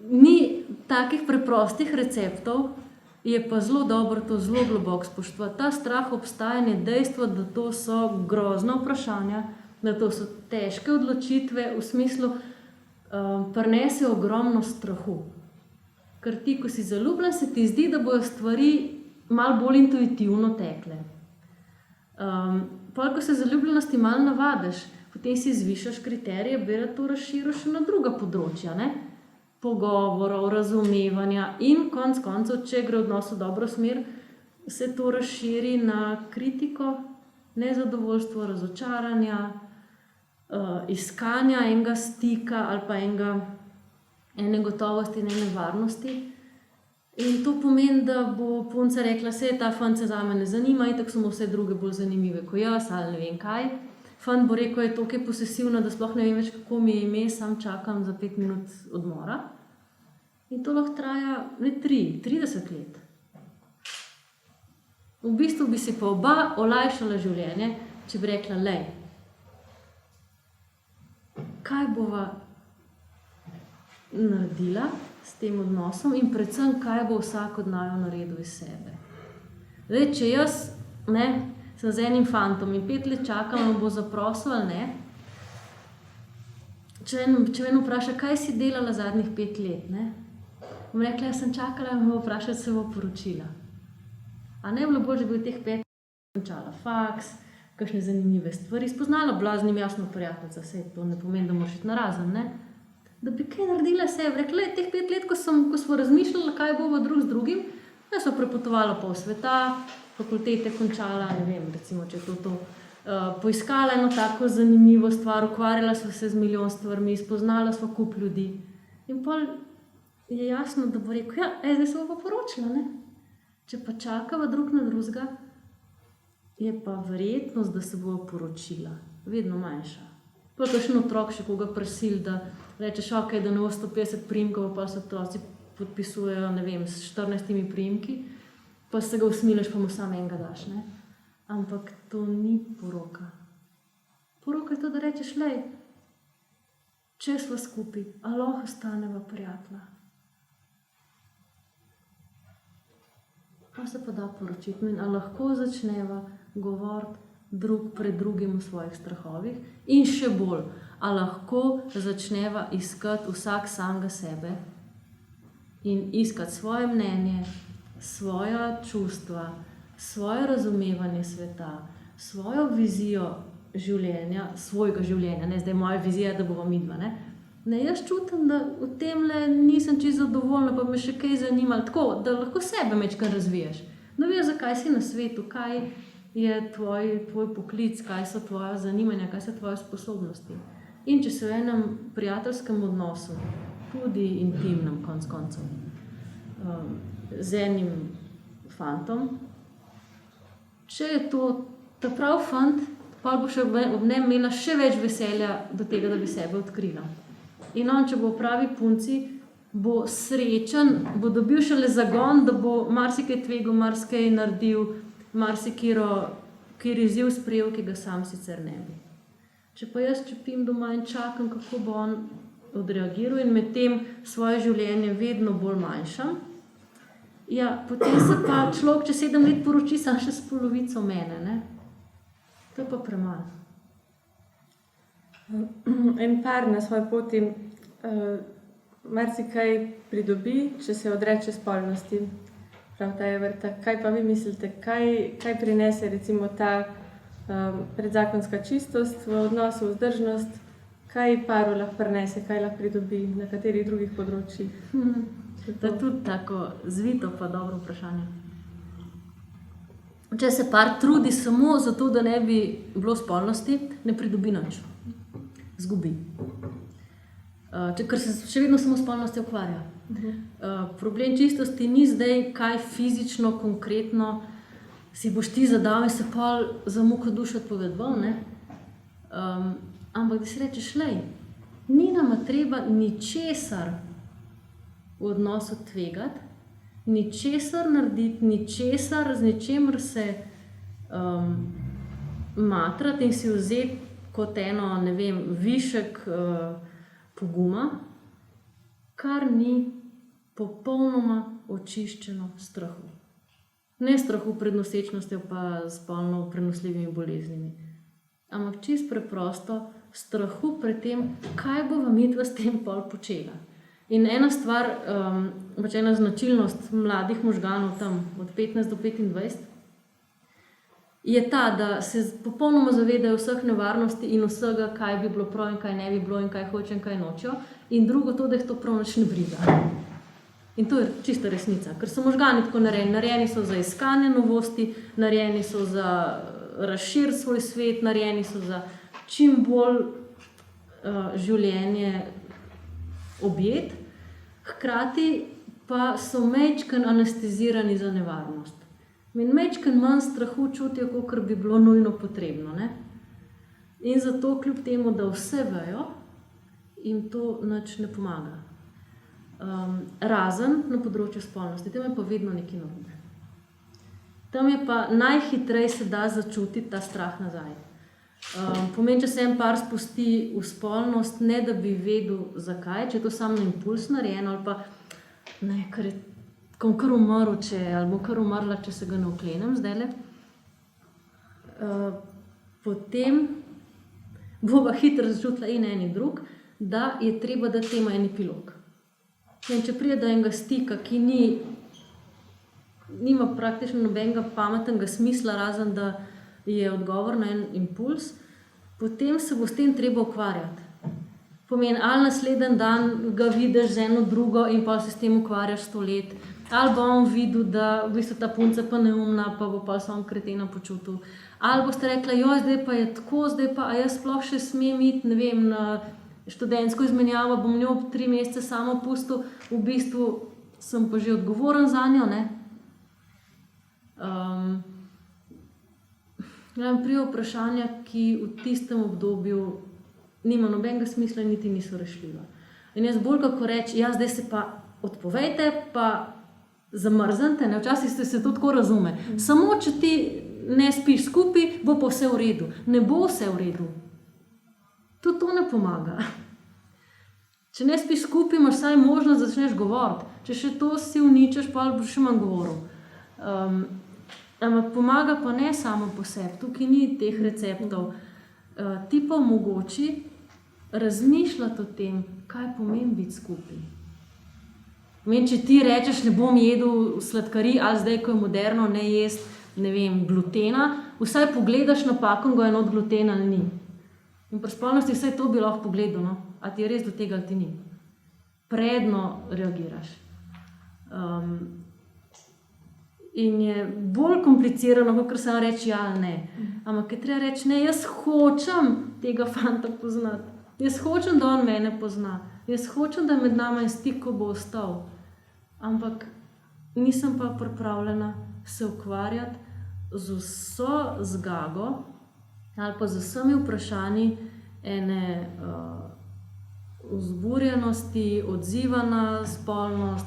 ni takih preprostih receptov, je pa zelo dobro to zelo globoko spoštovati. Ta strah obstajanje, dejstvo, da to so grozna vprašanja, da to so težke odločitve, v smislu prinese ogromno strahu. Ker ti, ko si zaljubljen, se ti zdi, da bojo stvari malo bolj intuitivno tekle. Pol, ko se zaljubljenosti malo navadiš, potem si zvišaš kriterije, bi to razširiš še na druga področja, ne? Pogovorov, razumevanja in konec koncev, če gre odnos v dobro smer, se to razširi na kritiko, nezadovoljstvo, razočaranja, iskanja enega stika ali pa ene gotovosti in ene varnosti. In to pomeni, da bo punca rekla, se ta fant se zame ne zanima, itak so mu vse druge bolj zanimive kot jaz ali ne vem kaj. Fant bo rekel, je toliko posesivno, da sploh ne vem več, kako mi je ime, sam čakam za 5 minut odmora. In to lahko traja ne 30 let. V bistvu bi si pa oba olajšala življenje, če bi rekla, lej, kaj bova naredila s tem odnosom in predvsem, kaj bo vsak od naju naredil iz sebe. Zdaj, če jaz sem z enim fantom in 5 let čakam, ali bo zaprosil ali ne, če me vpraša, kaj si delala zadnjih 5 let, bom rekla, jaz sem čakala in me vprašala, se bo poročila. A ne bilo bolj, že bi v teh 5 končala faks, kakšne zanimive stvari, spoznala bila z njim jasno prijateljica, saj to ne pomeni, da moraš iti narazen, ne? Da bi kaj naredila sebe, rekla, teh 5 let, ko smo razmišljala, kaj bo drug z drugim, jaz sem prepotovala pol sveta, fakultete končala, ne vem, recimo, če je to, poiskala eno tako zanimivo stvar, ukvarjala sva se z milijon stvarmi, spoznala sva kup ljudi. In pol je jasno, da bo rekel, ja, zdaj se bo pa poročila, ne? Če pa čakava drug na drugega, je pa verjetnost, da se bo poročila, vedno manjša. Pa kakšen otrok še koga prisil, da rečeš, ok, da ne bo 150 priimkov, pa se otroci podpisujejo, ne vem, s 14 priimki, pa se ga usmiliš, pa mu samo enega daš, ne? Ampak to ni poroka. Poroka je to, da rečeš, lej, če sva skupaj, a lahko ostaneva prijatelja. Pa se pa da poročiti in a lahko začneva govoriti drug pred drugim o svojih strahovih in še bolj, a lahko začneva iskati vsak samega sebe in iskati svoje mnenje, svoja čustva, svoje razumevanje sveta, svojo vizijo življenja, svojega življenja, ne zdaj moja vizija, da bova midva, ne? Ne, jaz čutim, da v temle nisem čisto zadovoljna, pa me še kaj zanimalo, tako, da lahko sebe majčkeno razvijaš. Da veš, zakaj si na svetu, kaj je tvoj poklic, kaj so tvoja zanimanja, kaj so tvoje sposobnosti. In če si v enem prijateljskem odnosu, tudi intimnem konec koncev, z enim fantom, če je to ta prav fant, pa bo še ob njem imela še več veselja do tega, da bi sebe odkrila. In on, če bo v pravi punci, bo srečen, bo dobil šele zagon, da bo marsikaj tvegal, marsikaj naredil, marsikaj izziv sprejel, ki ga sam sicer ne bi. Če pa jaz čepim doma in čakam, kako bo on odreagiral in med tem svoje življenje vedno bolj manjšam, ja, potem se pa človek čez 7 let poroči sam še s polovico mene, ne? To je pa premalo. En par na svoji poti marsikaj pridobi, če se odreče spolnosti. Prav ta Everta. Kaj pa vi mislite, kaj prinese recimo ta predzakonska čistost v odnosu, vzdržnost, kaj paru lahko prinese, kaj lahko pridobi na katerih drugih področjih? To je tudi tako zvito pa dobro vprašanje. Če se par trudi samo zato, da ne bi bilo spolnosti, ne pridobi nič. Zgubi. Ker se še vedno samo spolnosti ukvarja. Problem čistosti ni zdaj, kaj fizično, konkretno si boš ti zadal in se pol za muko dušo odpovedal, ne? Ampak da si rečeš, lej, ni nama treba ničesar v odnosu tvegati, ničesar narediti, ničesar, z ničemer se matrati in si vzeti kot eno, ne vem, višek poguma, kar ni popolnoma očiščeno strahu. Ne strahu pred nosečnostjo pa spolno prenosljivimi boleznimi, ampak čisto preprosto strahu pred tem, kaj bova midva s tem pol počela. In ena stvar, pač ena značilnost mladih možganov tam od 15 do 25, je ta, da se popolnoma zavedajo vseh nevarnosti in vsega, kaj bi bilo prav in kaj ne bi bilo in kaj hoče in kaj nočejo. In drugo to, da jih to prav nič ne briga. In to je čista resnica, ker so možgani tako narejeni. Narejeni so za iskanje novosti, narejeni so za razširiti svoj svet, narejeni so za čim bolj življenje objet, hkrati pa so majčken anestezirani za nevarnost. In majčken manj strahu čutijo, kakor bi bilo nujno potrebno, ne? In zato kljub temu, da vse vejo, jim to nič ne pomaga. Razen na področju spolnosti, tam je pa vedno nekaj narobe. Tam je pa najhitreje se da začutiti ta strah nazaj. Pomeni, če se en par spusti v spolnost, ne da bi vedel zakaj, če je to samo na impuls narejeno, ali pa ne, ker je kar umrl, ali bom kar umrla, če se ga ne oklenem zdajle. Potem bova hitro začutila in en in drug, da je treba dati temu en epilog. In če pride do enega stika, ki nima praktično nobenega pametnega smisla, razen da je odgovor na en impuls, potem se bo s tem treba ukvarjati. Pomeni, ali naslednji dan ga vidiš z eno drugo in pa se s tem ukvarjaš 100 let, ali bo on videl, da v bistvu ta punca pa neumna, pa bo pa samo kretena počutil. Ali boste rekla, joj, zdaj pa je tako, zdaj pa, a jaz sploh še smem iti, ne vem, na študentsko izmenjavo, bom njo 3 mesece samo pustil, v bistvu sem pa že odgovoren za njo, ne? Prijo vprašanja, ki v tistem obdobju nima nobenega smisla in niti niso rešljiva. In jaz bolj kako reči, ja, zdaj se pa odpovejte, pa zamrznite, ne? Včasih se to tako razume. Samo če ti ne spiš skupaj, bo pa vse v redu. Ne bo vse v redu. Tudi to ne pomaga. Če ne spiš skupaj, imaš vsaj možnost, da začneš govoriti. Če še to si uničeš, pa boš še manj govoril. Ampak pomaga pa ne samo po sebi, tukaj ni teh receptov. Ti pa omogoči razmišljati o tem, kaj pomeni biti skupaj. Če ti rečeš, ne bom jedel sladkarij, ali zdaj, ko je moderno, ne jesti, ne vem, glutena, vsaj pogledaš napako in ga je not glutena ali ni. In pri spolnosti vsaj to bi lahko pogledal, no? A ti je res do tega ali ti ni. Predno reagiraš. In je bolj komplicirano, kot sem reči ja ali ne. Ampak je treba reči, ne, jaz hočem tega fanta poznati. Jaz hočem, da on mene pozna. Jaz hočem, da med nama je stik, ko bo ostal. Ampak nisem pa pripravljena se ukvarjati z vso zgago, ali pa z vsemi vprašanji ene vzburjenosti, odziva na spolnost,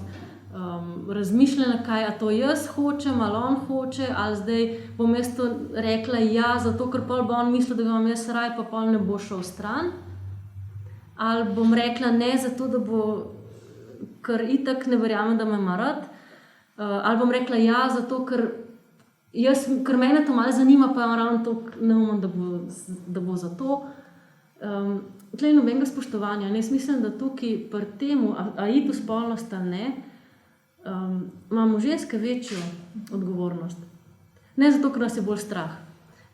razmišljanja, kaj a to jaz hočem, ali on hoče, ali zdaj bom jaz to rekla ja, zato ker pol bo on mislil, da ga imam jaz raj, pa pol ne bo šel stran. Ali bom rekla ne, zato da bo, ker itak ne verjamem, da me ima rad. Ali bom rekla ja, zato ker mene to malo zanima, pa je ravno toliko neumen, da bo za to. Tle je nobenega spoštovanja. Jaz mislim, da tukaj pri temu, a iti v spolnost ali ne, imamo ženske večjo odgovornost. Ne zato, ker nas je bolj strah,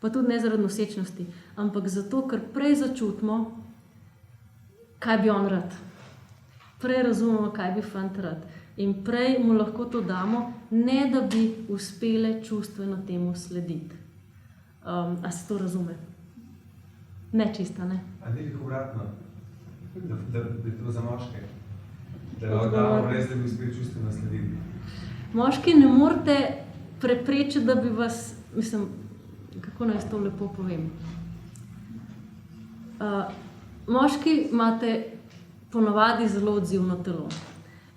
pa tudi ne zaradi nosečnosti, ampak zato, ker prej začutimo, kaj bi on rad. Prej razumemo, kaj bi fant rad. In prej mu lahko to damo, ne da bi uspele čustveno temu slediti. A se to razume? Ne čista, ne? A ni tako obratno, da je to za moške? Da damo res, da bi uspeli čustveno slediti? Moški ne morete preprečiti, da bi vas, mislim, kako naj to lepo povem. Moški imate ponavadi zelo odzivno telo.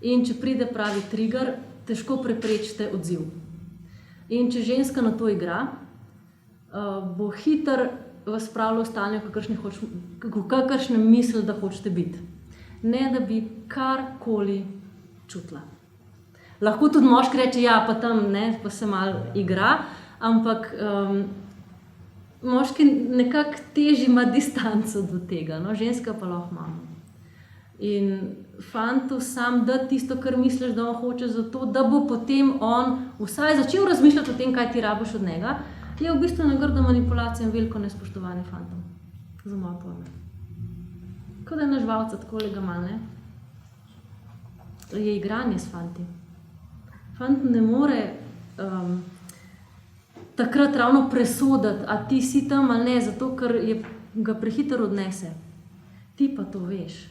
In če pride pravi trigger, težko preprečite odziv. In če ženska na to igra, bo hitro vas spravila v stanje, v kakršnem misli, da hočete biti. Ne, da bi karkoli čutila. Lahko tudi moški reče, ja, pa tam ne, pa se malo igra, ampak moški nekako težje ima distanco do tega, no? Ženska pa lahko imamo. In fantu sam da tisto, kar misliš, da on hoče zato, da bo potem on vsaj začel razmišljati o tem, kaj ti rabiš od njega, je v bistvu nagrda manipulacija in veliko nespoštovanje fantom. Za moje pojme. Kot da je naš valca tako legamal, ne? Je igranje s fanti. Fant ne more takrat ravno presoditi, a ti si tam ali ne, zato ker ga prehitro odnese. Ti pa to veš.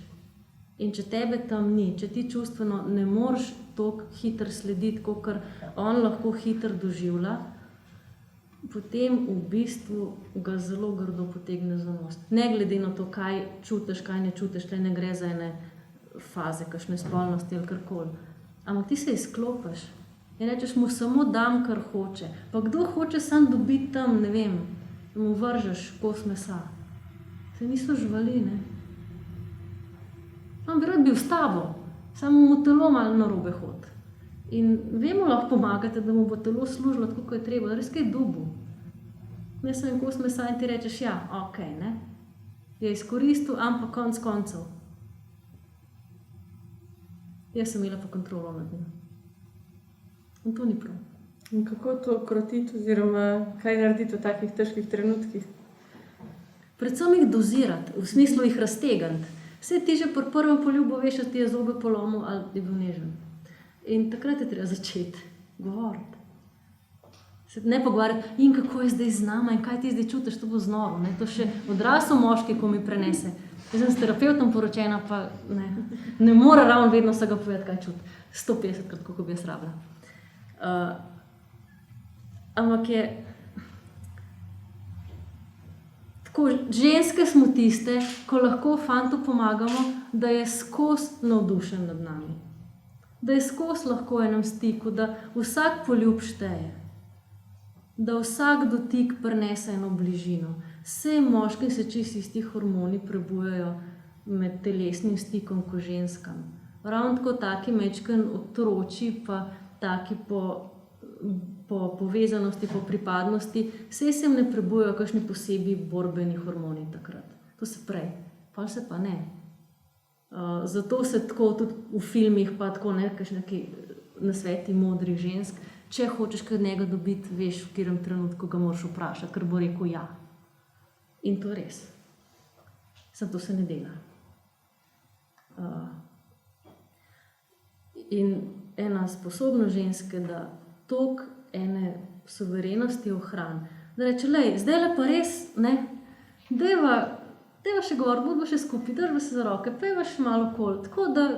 In če tebe tam ni, če ti čustveno ne moreš toliko hitro slediti, kakor on lahko hitro doživlja, potem v bistvu ga zelo grdo potegne za nos. Ne glede na to, kaj čutiš, kaj ne čutiš, tle ne gre za ene faze, kakšne spolnosti ali karkoli. Ampak ti se izklopiš in rečeš mu samo dam, kar hoče. Pa kdo hoče sam dobiti tam, ne vem, da mu vržeš kos mesa? Se niso živali, ne? On bi rad bil s tabo, samo mu telo malo narobe hod. In vemo lahko pomagate, da mu bo telo služilo tako, kot je treba, da res kaj dobu. Ne samo en kos mesa in ti rečeš, ja, okej, ne? Je izkoristil, ampak konc koncev. Jaz sem imela pa kontrolo nad njim. In to ni prav. In kako to krotiti oziroma kaj narediti v takih težkih trenutkih? Predvsem jih dozirati, v smislu jih raztegniti. Vse ti že pri prvem poljubu veš, da ti je zobe polomil ali je bil nežen. In takrat je treba začeti govoriti. Se ne pogovarjati, in kako je zdaj z nama in kaj ti zdaj čutiš, to bo znoro. Ne? To še odrasel moški, ko mi prenese. Jaz sem s terapevtom poročena, pa ne more ravno vedno vsega povedati, kaj čuti. 150krat, koliko bi jaz rabila. Ampak je tako, ženske smo tiste, ko lahko fantu pomagamo, da je skozi navdušen nad nami. Da je skozi lahko v enem stiku, da vsak poljub šteje. Da vsak dotik prinese eno bližino. Vse moški se čisto isti hormoni prebujajo med telesnim stikom kot ženskam. Ravno tako taki majčken otroči, pa taki po povezanosti, po pripadnosti, vse se jim ne prebujajo kakšni posebej borbeni hormoni takrat. To se prej, pa se pa ne. Zato se tako tudi v filmih pa tako neki nasveti modrih žensk, če hočeš kaj od njega dobiti, veš, v katerem trenutku ga moraš vprašati, ker bo rekel ja. In to je res. Samo to se ne dela. In ena sposobnost ženske, da toliko ene suverenosti ohrani, da reče, lej, zdaj le pa res, ne, dajva še govor, bodva še skupaj, držva se za roke, pejva še malo okoli, tako da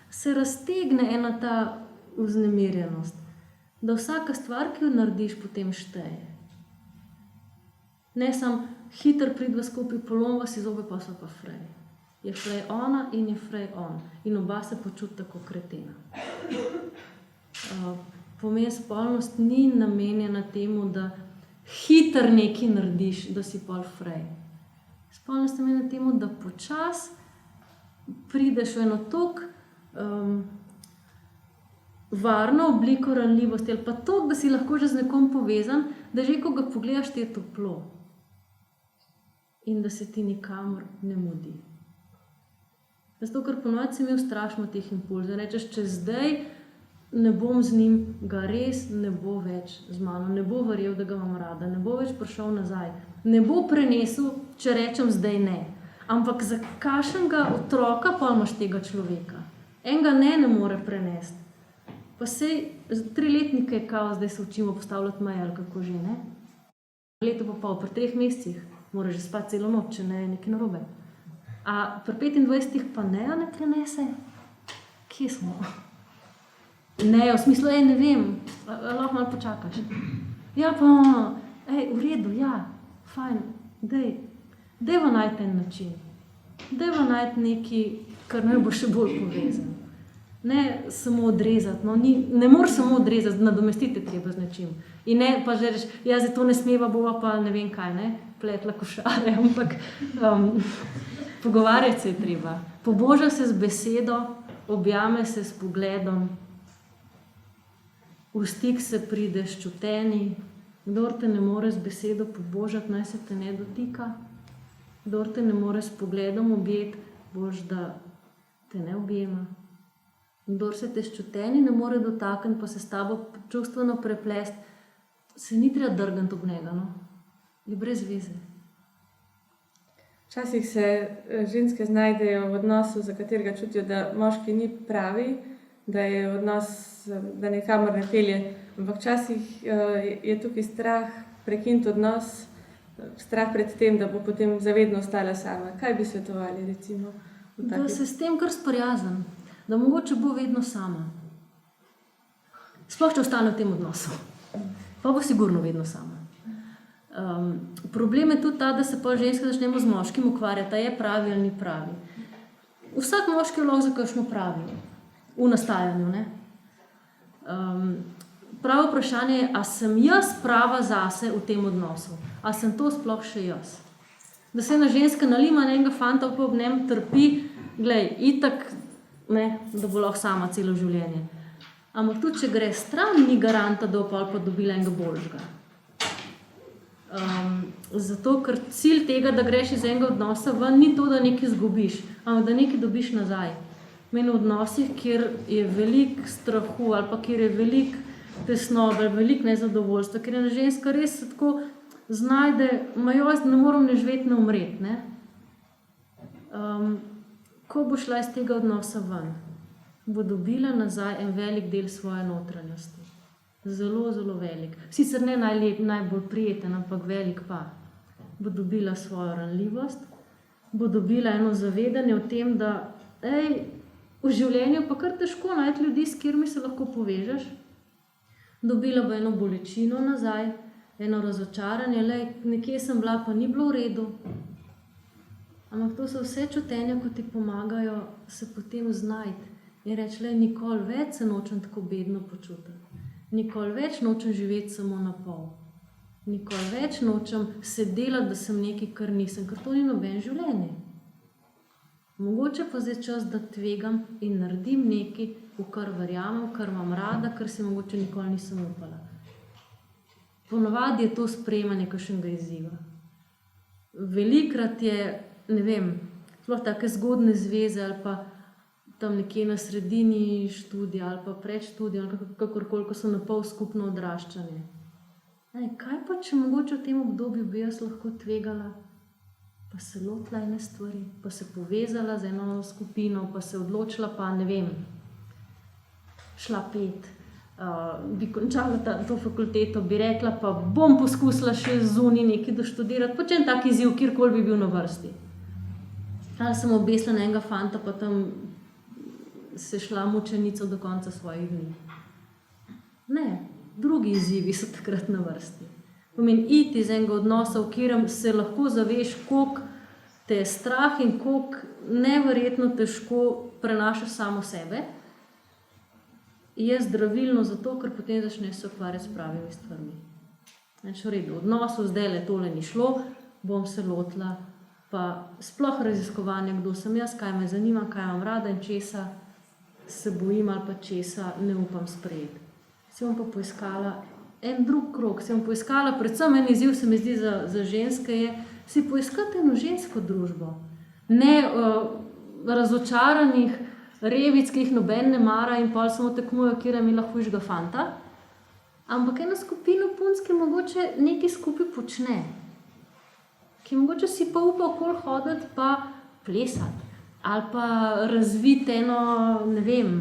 se raztegne ena ta vznemirjenost, da vsaka stvar, ki jo narediš, potem šteje. Ne samo, hitro pridva skupaj, polomva si zobe, pa so pa Frej. Je Frej ona in je Frej on. In oba se počuta kot kretena. Pomen spolnost ni namenjena temu, da hitro nekaj narediš, da si pol Frej. Spolnost je namenjena temu, da počas prideš v eno tok varno obliko ranljivosti ali pa tok, da si lahko že z nekom povezan, da že ko ga pogledaš, ti je toplo. In da se ti nikamor ne mudi. Zato, ker ponovadi si imel strašno teh impulzov. Rečeš, če zdaj ne bom z njim, ga res ne bo več z mano, ne bo verjel, da ga imam rada, ne bo več prišel nazaj, ne bo prenesel, če rečem zdaj ne. Ampak za kakšnega otroka pa imaš tega človeka? Enega ne more prenesti. Pa sej 3-letnike je kao, zdaj se učimo postavljati meje, ali kako že, ne? Leto pa pol, pri 3 mesecih moraš že spati celo noč, če ne je nekaj narobe. A pri 25 pa ne prenese? Kje smo? Ne, v smislu, ne vem, lahko malo počakaš. Ja pa, v redu, ja, fajn, dajva najti en način. Dajva najti nekaj, kar naj bo še bolj povezan. Ne samo odrezati, no, ne moreš samo odrezati, nadomestiti treba z nečim. In ne pa že reči, ja, zdaj to ne smeva, bova pa ne vem kaj, ne, pletla košare, ampak pogovarjati se je treba. Poboža se z besedo, objame se s pogledom, v stik se prideš čuteni, kdor te ne more z besedo pobožati, naj se te ne dotika, kdor te ne more s pogledom objeti, bož da te ne objema. Kdor se te s čutenji ne more dotakniti, pa se s tabo čustveno preplesti, se ni treba drgniti ob njega, no? Je brez veze. Včasih se ženske znajdejo v odnosu, za katerega čutijo, da moški ni pravi, da je odnos, da nikamor ne pelje. Ampak včasih je tukaj strah prekiniti odnos, strah pred tem, da bo potem zavedno ostala sama. Kaj bi svetovali, recimo? Da se s tem kar sprijazen, da mogoče bo vedno sama. Sploh, če ostane v tem odnosu. Pa bo sigurno vedno sama. Problem je tudi ta, da se pa ženske začnemo z moškim ukvarjati, a je pravi ali ni pravi. Vsak moški je lahko za kakšno pravi, v nastajanju, ne? Pravo vprašanje je, a sem jaz prava zase v tem odnosu? A sem to sploh še jaz? Da se ena ženska nalima na enega fanta, pa ob njem trpi, glej, itak, ne, da bo lahko sama celo življenje. Ampak tudi, če gre stran, ni garanta, da bo pa dobila enega boljšega. Zato, ker cilj tega, da greš iz enega odnosa ven, ni to, da nekaj izgubiš, ampak da nekaj dobiš nazaj. Meni v odnosih, kjer je veliko strahu ali pa kjer je veliko tesnobe, veliko nezadovoljstva, ker je ena ženska res se tako znajde, jaz ne moram ne živeti, ne umreti, ne? Ko bo šla iz tega odnosa ven, bo dobila nazaj en velik del svoje notranjosti. Zelo, zelo velik. Sicer ne najbolj prijeten, ampak velik pa. Bo dobila svojo ranljivost, bo dobila eno zavedanje o tem, da v življenju pa kar težko najti ljudi, s katerimi se lahko povežeš. Dobila bo eno bolečino nazaj, eno razočaranje, nekje sem bila, pa ni bilo v redu. Ampak to so vse čutenja, ko ti pomagajo se potem znajti. In reči, nikoli več se nočem tako bedno počutiti. Nikoli več nočem živeti samo na pol. Nikoli več nočem se delati, da sem nekaj, kar nisem, ker to ni noben življenje. Mogoče pa zdaj čas, da tvegam in naredim nekaj, v kar verjamem, kar imam rada, kar si mogoče nikoli nisem upala. Ponavadi je to sprejemanje kakšnega izziva. Velikrat je, ne vem, sploh take zgodne zveze ali pa tam nekje na sredini študija ali pa pred študijem ali kakorkoli, ko so na pol skupno odraščanje. Kaj pa, če mogoče v tem obdobju bi jaz lahko tvegala, pa se lotila ene stvari, pa se povezala z eno skupino, pa se odločila, pa ne vem, šla pet, bi končala to fakulteto, bi rekla, pa bom poskusila še zunaj nekaj doštudirati, pa če en tak izziv, kjerkoli bi bil na vrsti. Ali sem obesla na enega fanta, pa tam se šla mučenico do konca svojih dni. Ne, drugi izzivi so takrat na vrsti. Pomeni iti iz enega odnosa, v katerem se lahko zaveš, koliko te je strah in koliko neverjetno težko prenašaš samo sebe, je zdravilno zato, ker potem začneš se ukvarjati s pravimi stvarmi. V redu, v odnosu zdaj le tole ni šlo, bom se lotila pa sploh raziskovanja, kdo sem jaz, kaj me zanima, kaj imam rada in česa se bojim ali pa česa ne upam sprejeti. Si bom pa poiskala en drug krog, si bom poiskala, predvsem en izziv se mi zdi za ženske je, si poiskati eno žensko družbo. Ne razočaranih revic, ki jih noben ne mara in pol samo tekmujo, kjer mi lahko hujšega fanta, ampak eno skupino punc, ki mogoče nekaj skupaj počne. Ki mogoče si pa upa okoli hoditi pa plesati. Ali pa razviti eno, ne vem,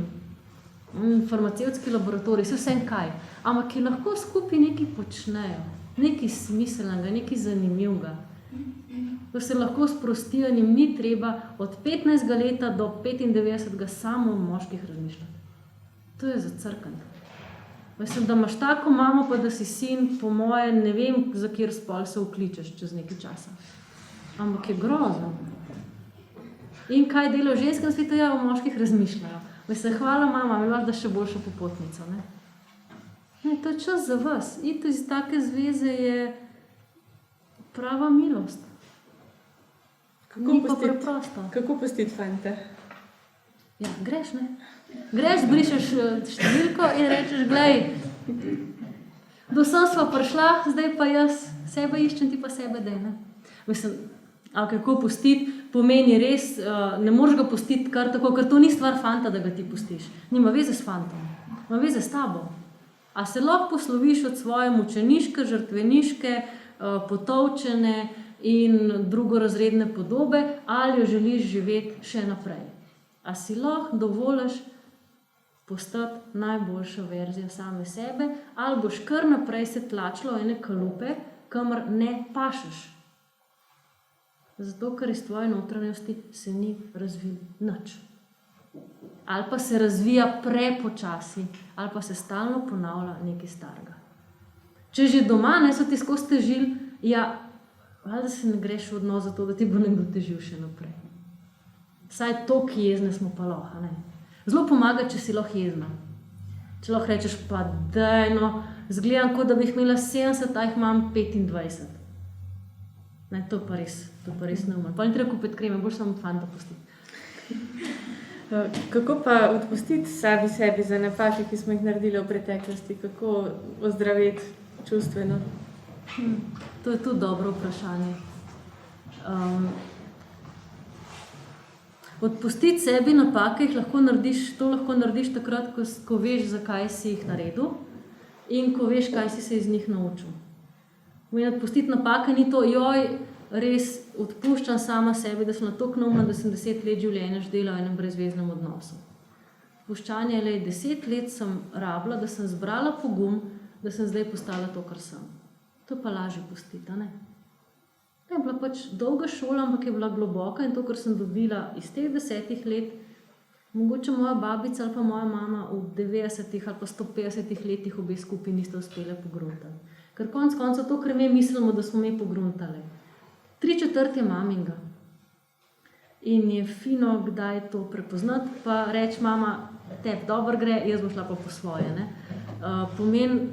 farmacevtski laboratorij, vsem kaj. Ampak ki lahko skupaj nekaj počnejo, nekaj smiselnega, nekaj zanimivega. Da se lahko sprostijo in jim ni treba od 15 leta do 95 samo o moških razmišljati. To je zacrkano. Mislim, da imaš tako mamo, pa da si sin, po moje, ne vem, za kjer spol se vkličeš čez nekaj časa. Ampak je grozno. In kaj delajo v ženskem svetu? Ja, o moških razmišljajo. Mislim, hvala mama, mi da še boljšo popotnico. Ne, to je čas za vas. Iti iz take zveze je prava milost. Ni pa preprosto. Kako pustiti fante? Ja, greš, ne? Greš, brišeš številko in rečeš, glej, do sem sva prišla, zdaj pa jaz sebe iščem, ti pa sebe dej, ne? Mislim, kako pustiti, pomeni res, ne moreš ga pustiti kar tako, ker to ni stvar fanta, da ga ti pustiš. Nima veze s fantom, ima veze s tabo. A se lahko posloviš od svoje mučeniške, žrtveniške, potolčene in drugorazredne podobe, ali jo želiš živeti še naprej. A si lahko dovoliš postati najboljša verzija same sebe, ali boš kar naprej se tlačilo ene kalupe, kamor ne pašeš. Zato, ker iz tvoje notranjosti se ni razvil nič. Ali pa se razvija prepočasi, ali pa se stalno ponavlja nekaj starega. Če že doma ne so ti skozi težili, ja, valjda se ne greš v odnos zato, da ti bo nekdo težil še naprej. Vsaj toliko jezne smo pa lahko, ne. Zelo pomaga, če si lahko jezna. Če lahko rečeš, pa daj, no, zgledam, kot da bi jih imela 70, a jih imam 25. Ne, to pa res ne umem. Pa ni treba kupiti kreme, boš samo fanta pustiti. Kako pa odpustiti sebi za napake, ki smo jih naredili v preteklosti? Kako ozdraviti čustveno? To je tudi dobro vprašanje. Odpustiti sebi napake to lahko narediš takrat, ko veš, zakaj si jih naredil in ko veš, kaj si se iz njih naučil. Odpustiti napake ni to, joj, res odpuščam sama sebi, da sem toliko neumna, da sem 10 let življenja ždela v enem brezveznem odnosu. Odpuščanje je 10 let sem rabila, da sem zbrala pogum, da sem zdaj postala to, kar sem. To pa lažje pustiti, a ne? To je bila pač dolga šola, ampak je bila globoka in to, kar sem dobila iz teh 10 let, mogoče moja babica ali pa moja mama v 90 ali pa 150 letih obe skupaj niste uspele pogruntati. Ker konc koncev to, kar mi mislimo, da smo mi pogruntali. 3/4 je maminga. In je fino, kdaj to prepoznati, pa reči, mama, tebi dobro gre, jaz bom šla pa po svoje. Ne? Pomeni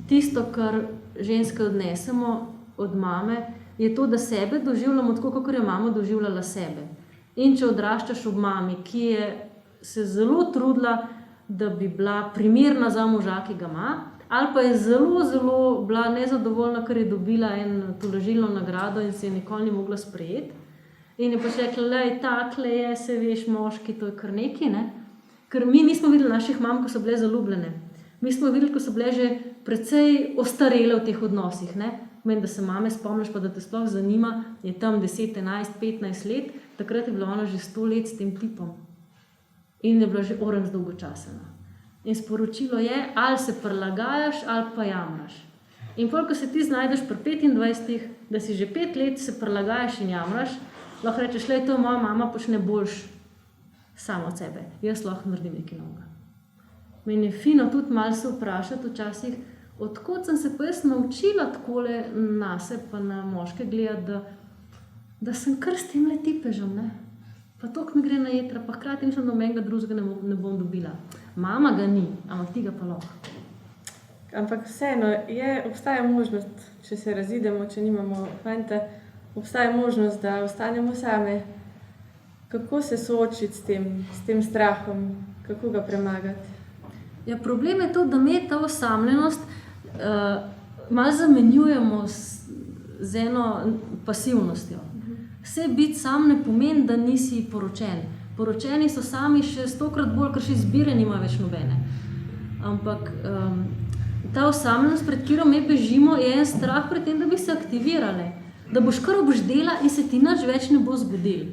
tisto, kar ženske odnesemo od mame, je to, da sebe doživljamo tako, kakor je mama doživljala sebe. In če odraščaš ob mami, ki je se zelo trudila, da bi bila primerna za moža, ki ga ima, ali pa je zelo, zelo bila nezadovoljna, ker je dobila eno tolažilno nagrado in se je nikoli ni mogla sprejeti. In je pač rekla, lej, takle je, se veš, moški, to je kar nekaj, ne? Ker mi nismo videli naših mam, ko so bile zaljubljene. Mi smo videli, ko so bile že precej ostarele v teh odnosih, ne? Meni, da se mame spomniš, pa da te sploh zanima, je tam 10, 11, 15 let, takrat je bila ona že 100 let s tem tipom. In je bila že oranž dolgočasena. In sporočilo je, ali se prilagajaš, ali pa jamraš. In koliko se ti znajdeš pri 25, da si že 5 let se prilagajaš in jamraš, lahko rečeš, lej, to moja mama počne boljš samo od sebe. Jaz lahko naredim nekaj novega. Meni je fino tudi malo se vprašati včasih, Odkot sem se pa jaz naučila takole na se pa na moške gledati, da sem kar s tem tipežem, ne. Pa toliko mi gre na jetra, pa hkrati mislim, da nobenega drugega ne bom dobila. Mama ga ni, ampak ti ga pa lahko. Ampak vseeno, obstaja možnost, če se razidemo, če nimamo fanta, obstaja možnost, da ostanemo same. Kako se soočiti s tem strahom, kako ga premagati? Ja, problem je to, da me ta osamljenost malo zamenjujemo z eno pasivnostjo. Vse biti sam ne pomeni, da nisi poročen. Poročeni so sami še 100-krat bolj, ker še izbire nima več nobene. Ampak ta osamljenost, pred katero me bežimo, je en strah pred tem, da bi se aktivirale. Da boš kar obždela in se ti nič več ne bo zgodil.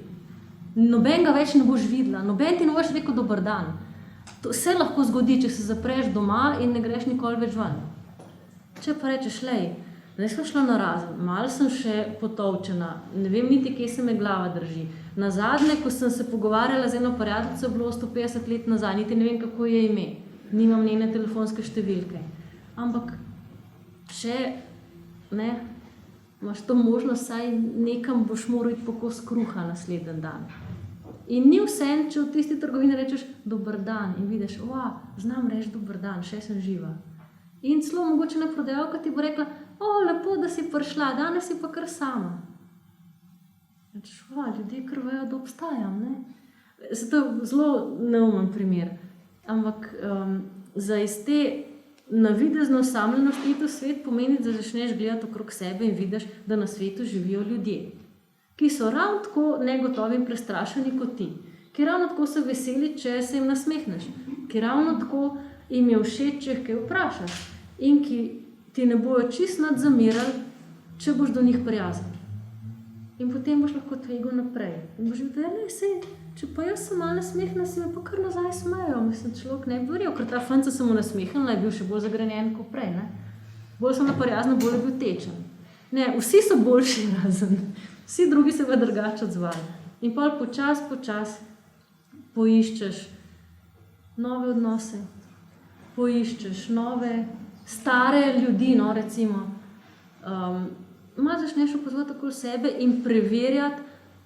Nobenega več ne boš videla, noben ti ne boš rekel dober dan. To se lahko zgodi, če se zapreš doma in ne greš nikoli več ven. Če pa rečeš, lej, zdaj sem šla narazen, malo sem še potolčena, ne vem niti, kje se me glava drži. Nazadnje, ko sem se pogovarjala z eno prijateljico, bilo 150 let nazaj, niti ne vem, kako je ime, nimam njene telefonske številke. Ampak, če imaš to možnost, saj nekam boš moral iti po kos kruha naslednji dan. In ni vseeno, če v tisti trgovini rečeš dober dan in vidiš, znam reči dober dan, še sem živa. In celo mogoče na prodajalka ti bo rekla, lepo, da si prišla, danes si pa kar sama. Rečeš, ljudje kar vejo, da obstajam, ne? To je zelo neumen primer. Ampak za iz te navidezne osamljenosti iti v svet pomeni, da začneš gledati okrog sebe in vidiš, da na svetu živijo ljudje, ki so ravno tako negotovi in prestrašeni kot ti, ki ravno tako so veseli, če se jim nasmehneš, ki ravno tako jim je všeč, če jih kaj vprašaš in ki ti ne bojo čisto nič zamerali, če boš do njih prijazen. In potem boš lahko tvegal naprej. In boš videl, če pa jaz se malo nasmehnem, se me pa kar nazaj smejo. Mislim, človek ne bi verjel, ker ta fant se mu nasmehnila, je bil še bolj zagrenjen kot prej. Ne? Bolj sem prijazna, bolj je bil tečen. Ne, vsi so boljši razen. Vsi drugi se pa drugače odzvali. In pol počas poiščeš nove odnose, poiščeš nove, stare ljudi, recimo. Malo začneš opazovati okoli sebe in preverjati,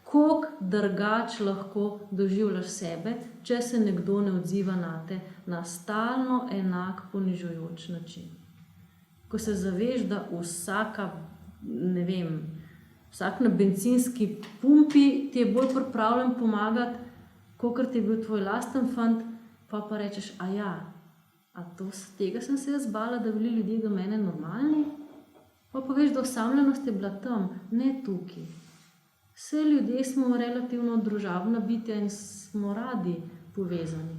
koliko drugače lahko doživljaš sebe, če se nekdo ne odziva nate na stalno enak ponižujoč način. Ko se zaveš, da vsak na bencinski pumpi ti je bolj pripravljen pomagati, kakor ti je bil tvoj lasten fant, pa rečeš, tega sem se jaz bala, da bili ljudje do mene normalni. Pa veš, da osamljenost je bila tam, ne tukaj. Vse ljudje smo relativno družabna bitja in smo radi povezani.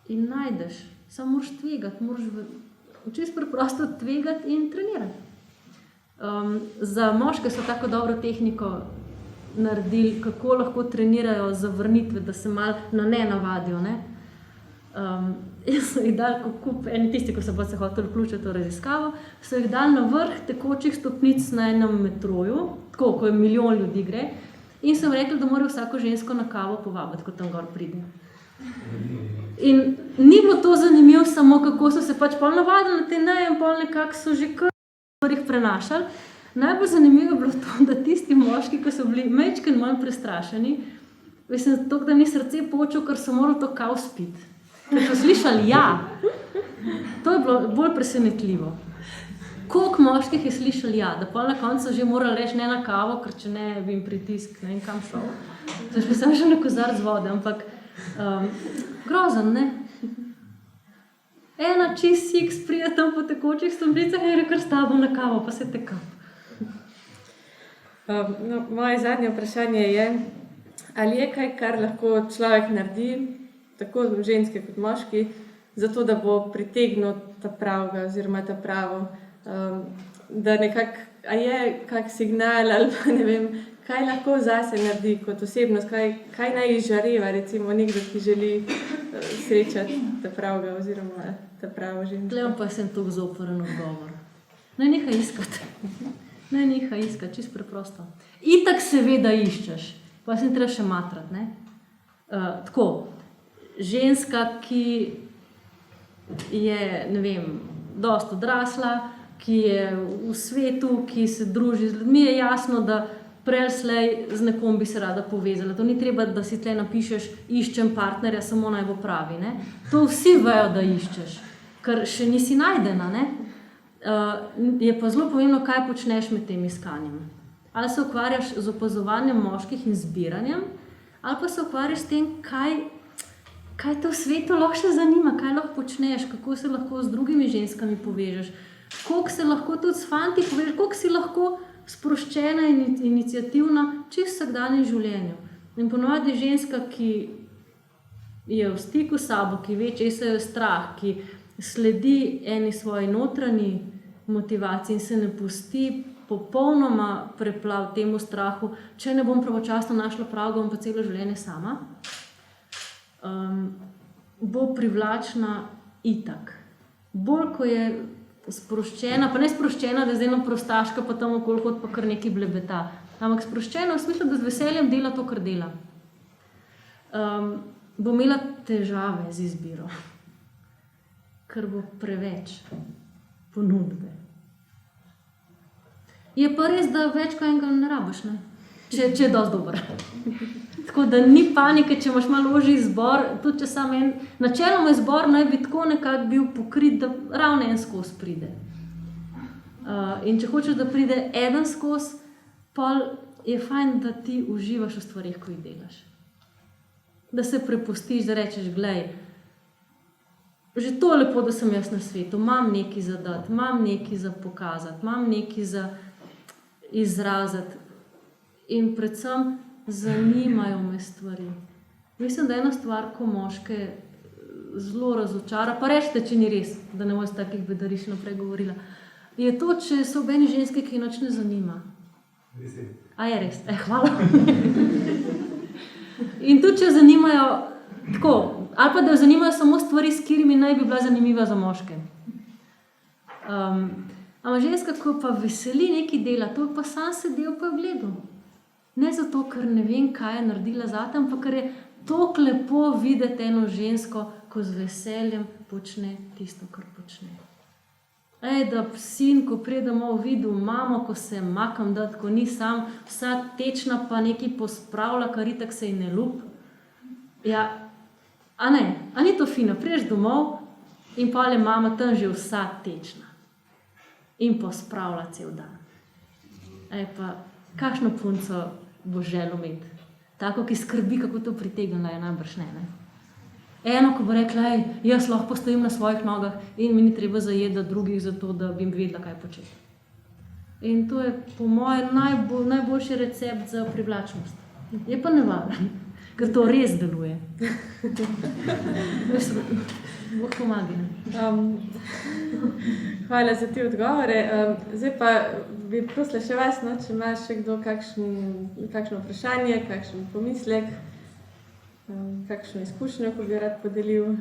In najdeš, samo moraš tvegati, moraš čisto preprosto tvegati in trenirati. Za moške so tako dobro tehniko naredili, kako lahko trenirajo zavrnitve, da se malo na ne navadijo. Ne? Jaz so jih dali eni tisti, ko so pa se hoteli vključiti v raziskavo, so jih dali na vrh tekočih stopnic na enem metroju, tako, ko je milijon ljudi gre, in sem rekla, da mora vsako žensko na kavo povabiti, ko tam gor pride. In ni bilo to zanimivo samo, kako so se pač pol navadili na te neje in pol nekako so že kar jih prenašali. Najbolj zanimivo je bilo to, da tisti moški, ko so bili majčkeno manj prestrašeni, mislim, to, da mi srce počel, ker so morali to kao spiti. Ker so slišali to je bilo bolj presenetljivo. Koliko moških je slišali da pol na koncu že morali reči ne na kavo, ker če ne bi jim pritisk, ne vem kam šel. Zdaj sem že na kozarc vode, ampak grozen, ne? Ena čist siks pride tam po tekočih stopnicah in rekel s tabo na kavo, pa se tekam. Moje zadnje vprašanje je, ali je kaj, kar lahko človek naredi, tako ženske kot moški, zato da bo pritegnil ta pravega oziroma ta pravo, da nekako, a je kak signal ali pa ne vem, kaj lahko zase naredi kot osebnost, kaj naj izžareva, recimo nekdo, ki želi srečati ta pravega oziroma ta pravo žensko. Tlejo pa sem tako zoporen odgovor. Naj nehaj iskati, čisto preprosto. Itak seveda iščeš, pa se treba še matrati, ne? Tako, ženska, ki je, ne vem, dosti odrasla, ki je v svetu, ki se druži z ljudmi, je jasno, da prej slej z nekom bi se rada povezala. To ni treba, da si tle napišeš, iščem partnerja, samo naj bo pravi. Ne? To vsi vejo, da iščeš, ker še nisi najdena. Ne? Je pa zelo pomembno, kaj počneš med tem iskanjem. Ali se ukvarjaš z opazovanjem moških in zbiranjem, ali pa se ukvarjaš s tem, kaj te v svetu lahko še zanima, kaj lahko počneš, kako se lahko z drugimi ženskami povežeš, koliko se lahko tudi s fanti povežeš, koliko si lahko sproščena in iniciativna čisto vsakdanjem življenju. In ponovadi ženska, ki je v stiku s sabo, ki ve, česa je strah, ki sledi eni svoji notranji motivaciji in se ne pusti popolnoma preplav temu strahu, če ne bom pravočasno našla pravega, bom pa celo življenje sama, bo privlačna itak. Bolj, ko je sproščena, pa ne sproščena, da je zdaj ena prostaška, pa tam okoli hod pa kar nekaj blebeta. Ampak sproščena v smislu, da z veseljem dela to, kar dela. Bo imela težave z izbiro, ker bo preveč ponudbe. Je pa res, da več kot enega ne rabiš, ne? Če je dosti dober. Tako da ni panike, če imaš malo ožji izbor, tudi če samo en, načeloma izbor naj bi tako nekako bil pokrit, da ravno en skozi pride. In če hočeš, da pride eden skozi, pol je fajn, da ti uživaš v stvarih, ko jih delaš. Da se prepustiš, da rečeš, glej, že to lepo, da sem jaz na svetu, imam nekaj za dati, imam nekaj za pokazati, imam nekaj za izraziti in predvsem zanimajo me stvari. Mislim, da ena stvar, ko moške zelo razočara, pa rečete, če ni res, da ne boš takih bedariš naprej govorila, je to, če so obene ženske, ki nič ne zanima. Res je. A je res? Hvala. In tudi, če zanimajo tako, ali pa da jo zanimajo samo stvari, s katerimi naj bi bila zanimiva za moške. Ampak ženska, ko pa veseli nekaj dela, to pa sam sedel pa gledal. Ne zato, ker ne vem, kaj je naredila zate, ampak ker je toliko lepo videti eno žensko, ko z veseljem počne tisto, kar počne. Da sin, ko pride domov, videl mamo, ko se makam dati, ko ni sam, vsa tečna pa nekaj pospravlja, kar itak se ji ne ljub. Ja, a ni to fino? Prideš domov in pa je mama tam že vsa tečna in pospravlja cel dan. Pa kakšno punco bo želel imeti? Tako, ki skrbi, kako to pritegnila, je najbrž ne. Eno, ko bo rekla, jaz lahko stojim na svojih nogah in mi ni treba zajedati drugih za to, da bi jim vedela, kaj početi. In to je po mojem najboljši recept za privlačnost. Je pa nevaren, ker to res deluje. Bog pomagi. Hvala za te odgovore. Zdaj pa bi prosila še vas, če imaš še kdo kakšno vprašanje, kakšen pomislek, kakšno izkušnjo, ko bi rad podelil.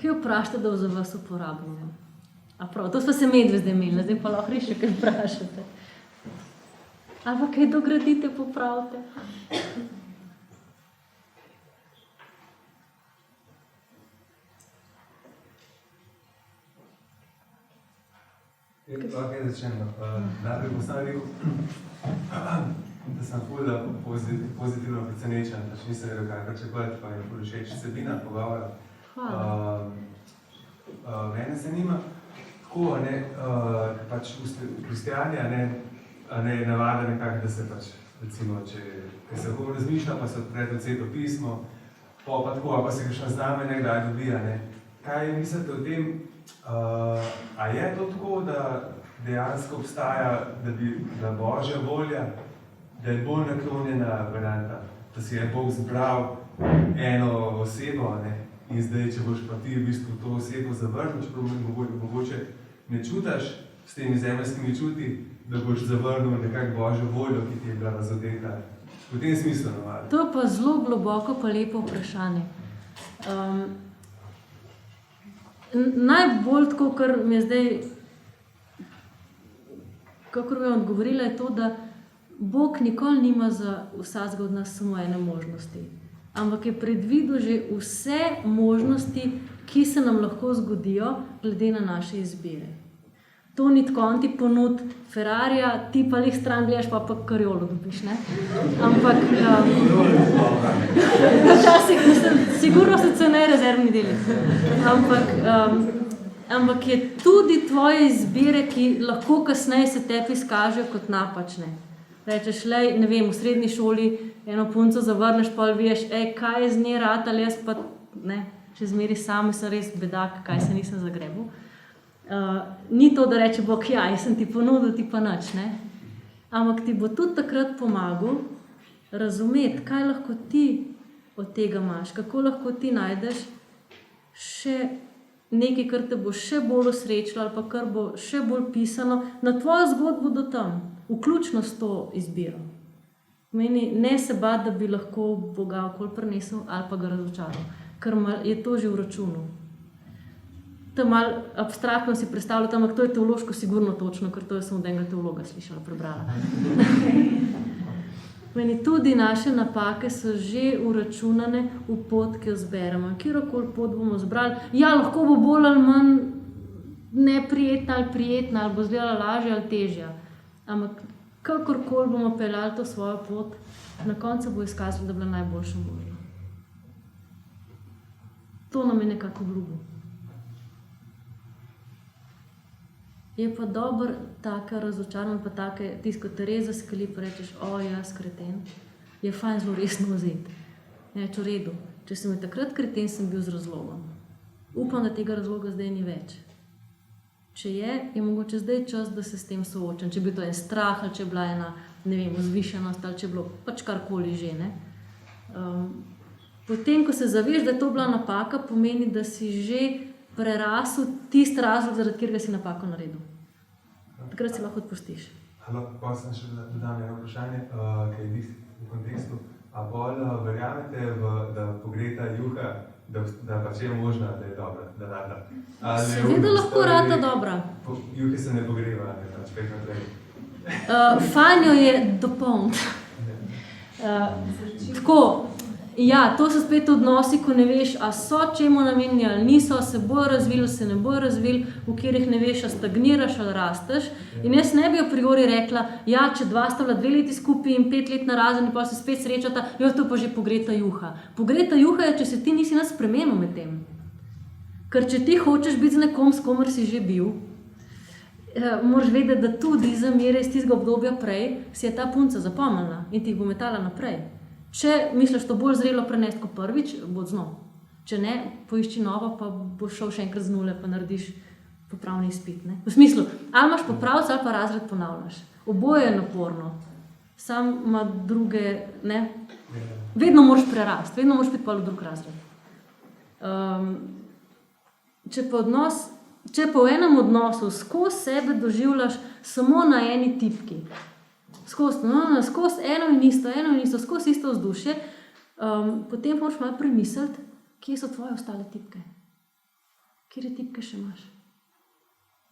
Kaj vprašate, da za vas uporabljamo? Prav, to smo se medve zdaj imeli, zdaj pa lahko še kaj vprašate. Ali pa kaj dogradite, popravite? Lahko je začeno. Najprej postavil, da sem ful pozitivno presenečen, da nisem vedel, kaj pričakovati, pa je ful všeč vsebina pogovora. Mene zanima, tako, pač kristjani, navada nekako, da se pač, recimo, če se lahko razmišlja, pa se odpre to Sveto pismo, pa tako, pa se kakšno znamenje nekdaj dobija, Kaj mislite o tem, a je to tako, da dejansko obstaja, da Božja volja, da je bolj naklonjena varianta, da si je Bog zbral eno osebo, in zdaj, če boš pa ti v bistvu to osebo zavrnil, čeprav mogoče ne čutaš s temi zemeljskimi čuti, da boš zavrnil nekako Božjo voljo, ki ti je bila razodeta. V tem smislu navadi. To je pa zelo globoko pa lepo vprašanje. Najbolj tako, kar mi je zdaj, kakor bi vam odgovorila, je to, da Bog nikoli nima za vsakega od nas samo ene možnosti. ampak je predvidel že vse možnosti, ki se nam lahko zgodijo, glede na naše izbire. To ni tako, on ti ponudi Ferrarija, ti pa jih stran gledaš, pa kariolo dobiš, ne? Ampak včasih, sigurno so cene rezervni deli. Ampak je tudi tvoje izbire, ki lahko kasneje se tebi izkažejo kot napačne. Rečeš, lej, ne vem, v srednji šoli eno punco zavrneš, pa veš, kaj je z nje ratalo, jaz pa ne, še zmeri sam sem res bedak, kaj se nisem zagrebil. Ni to, da reče Bog, ja, jaz sem ti ponudil, ti pa nič, ne? Ampak ti bo tudi takrat pomagal razumeti, kaj lahko ti od tega imaš, kako lahko ti najdeš še nekaj, kar te bo še bolj osrečilo ali pa kar bo še bolj pisano na tvojo zgodbo do tam, vključno s to izbiro. Meni, ne se bati, da bi lahko Boga okoli prinesel ali pa ga razočaral, ker je to že v računu. To malo abstraktno si predstavljati, ampak to je teološko sigurno točno, ker to je samo od enega teologa slišala, prebrala. Meni tudi naše napake so že uračunane v pot, ki jo zberemo. Kjerokoli pot bomo zbrali, ja, lahko bo bolj ali manj neprijetna ali prijetna, ali bo izgledala lažja ali težja. Ampak kakorkoli bomo peljali to svojo pot, na koncu bo izkazalo, da je bila najboljša možna. To nam je nekako obljubil. Je pa dober taka razočaran, pa take, tisto, ko te res zaskeli, pa rečeš, jaz kreten, je fajn zelo resno vzeti. Reč, v redu, če sem bil takrat kreten, sem bil z razlogom. Upam, da tega razloga zdaj ni več. Če je mogoče zdaj čas, da se s tem soočam. Če je bil to en strah, ali če je bila ena, ne vem, vzvišenost, ali če je bilo pač karkoli že, ne. Potem, ko se zaveš, da je to bila napaka, pomeni, da si že prerasel tisti razlog, zaradi katerega si napako naredil. Takrat si lahko odpustiš. Pa sem še dodal eno vprašanje, ki je v kontekstu. A bolj verjamete, da pogreta juha, da pač je možna, da je dobra, da rada? Seveda lahko rada dobra. Juhe se ne pogreva, ne pač pek naprej. Fanjo je dopolniti. Tako, ja, to so spet odnosi, ko ne veš, a so čemu namenjeni ali niso, se bojo razvili, se ne bojo razvili, v katerih ne veš, a stagniraš ali rasteš. In jaz ne bi a priori rekla, ja, če dva sta bila 2 leti skupaj in 5 let narazen in pa se spet srečata, jo, to pa že pogreta juha. Pogreta juha je, če se ti nisi nas spremenil med tem. Ker če ti hočeš biti z nekom, s komer si že bil, moraš vedeti, da tudi za mere iz tistega obdobja prej si je ta punca zapomnila in ti jih bo metala naprej. Če misliš to bolj zrelo prenesti kot prvič, bo z njo. Če ne, poišči novo, pa boš šel še enkrat z nule, pa narediš popravni izpit. Ne? V smislu, ali imaš popravce, ali pa razred ponavljaš. Oboje je naporno. Sam ima druge, ne? Vedno moraš prerasti, vedno moraš biti pa v drug razred. Če pa v enem odnosu skozi sebe doživljaš samo na eni tipki, skozi eno in isto, skozi isto vzdušje, potem moraš malo premisliti, kje so tvoje ostale tipke. Kjer tipke še imaš?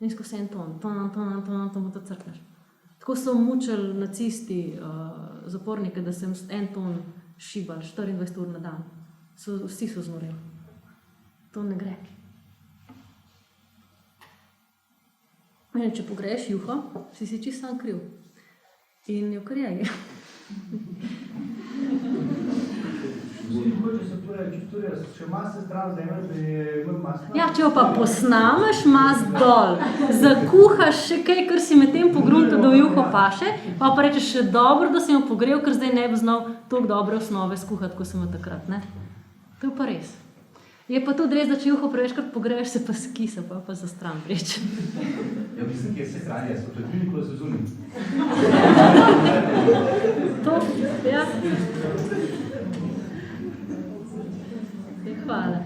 In skozi en ton, bo to crkneš. Tako so mučili nacisti zapornike, da sem en ton šibal 24 ur na dan. Vsi so znoreli. To ne gre. Če pogreješ juho, si čisto sam kriv. In jo kar je. Ja, če jo pa posnameš, mas dol, zakuhaš še kaj, kar si med tem pogruntil, da v juho paše, pa rečeš še dobro, da si jo pogrel, ker zdaj ne bi znal toliko dobre osnove skuhati, kot sem jo takrat, ne? To je pa res. Je pa tudi res, da če juho prevečkrat pogreješ, se pa skisa, pa za stran vreč. Ja, mislim, kje se hranja, so predvini, ko se zunim. To, ja. Hvala.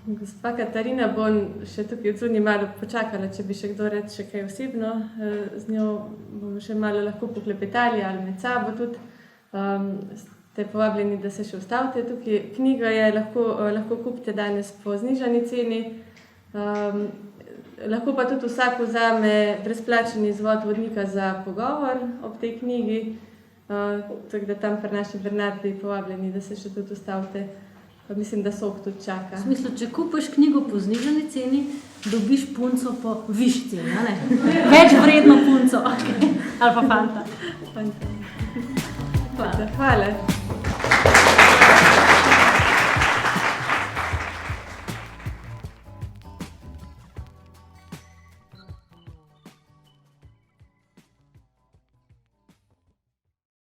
Gospa Katarina, bom še tukaj odzunji malo počakala, če bi še kdo reč še kaj osebno. Z njo bomo še malo lahko poklepetali ali med sabo tudi. Ste povabljeni, da se še ustavite tukaj. Knjiga je lahko kupite danes po znižani ceni. Lahko pa tudi vsak vzame brezplačen izvod vodnika za pogovor ob tej knjigi, tako da tam pri naši Bernardi povabljeni, da se še tudi ustavite. Pa mislim, da sok tudi čaka. V smislu, če kupiš knjigo po znižani ceni, dobiš punco po višji ceni, a ne? Več vredno punco, okay. Ali pa fanta. Hvala.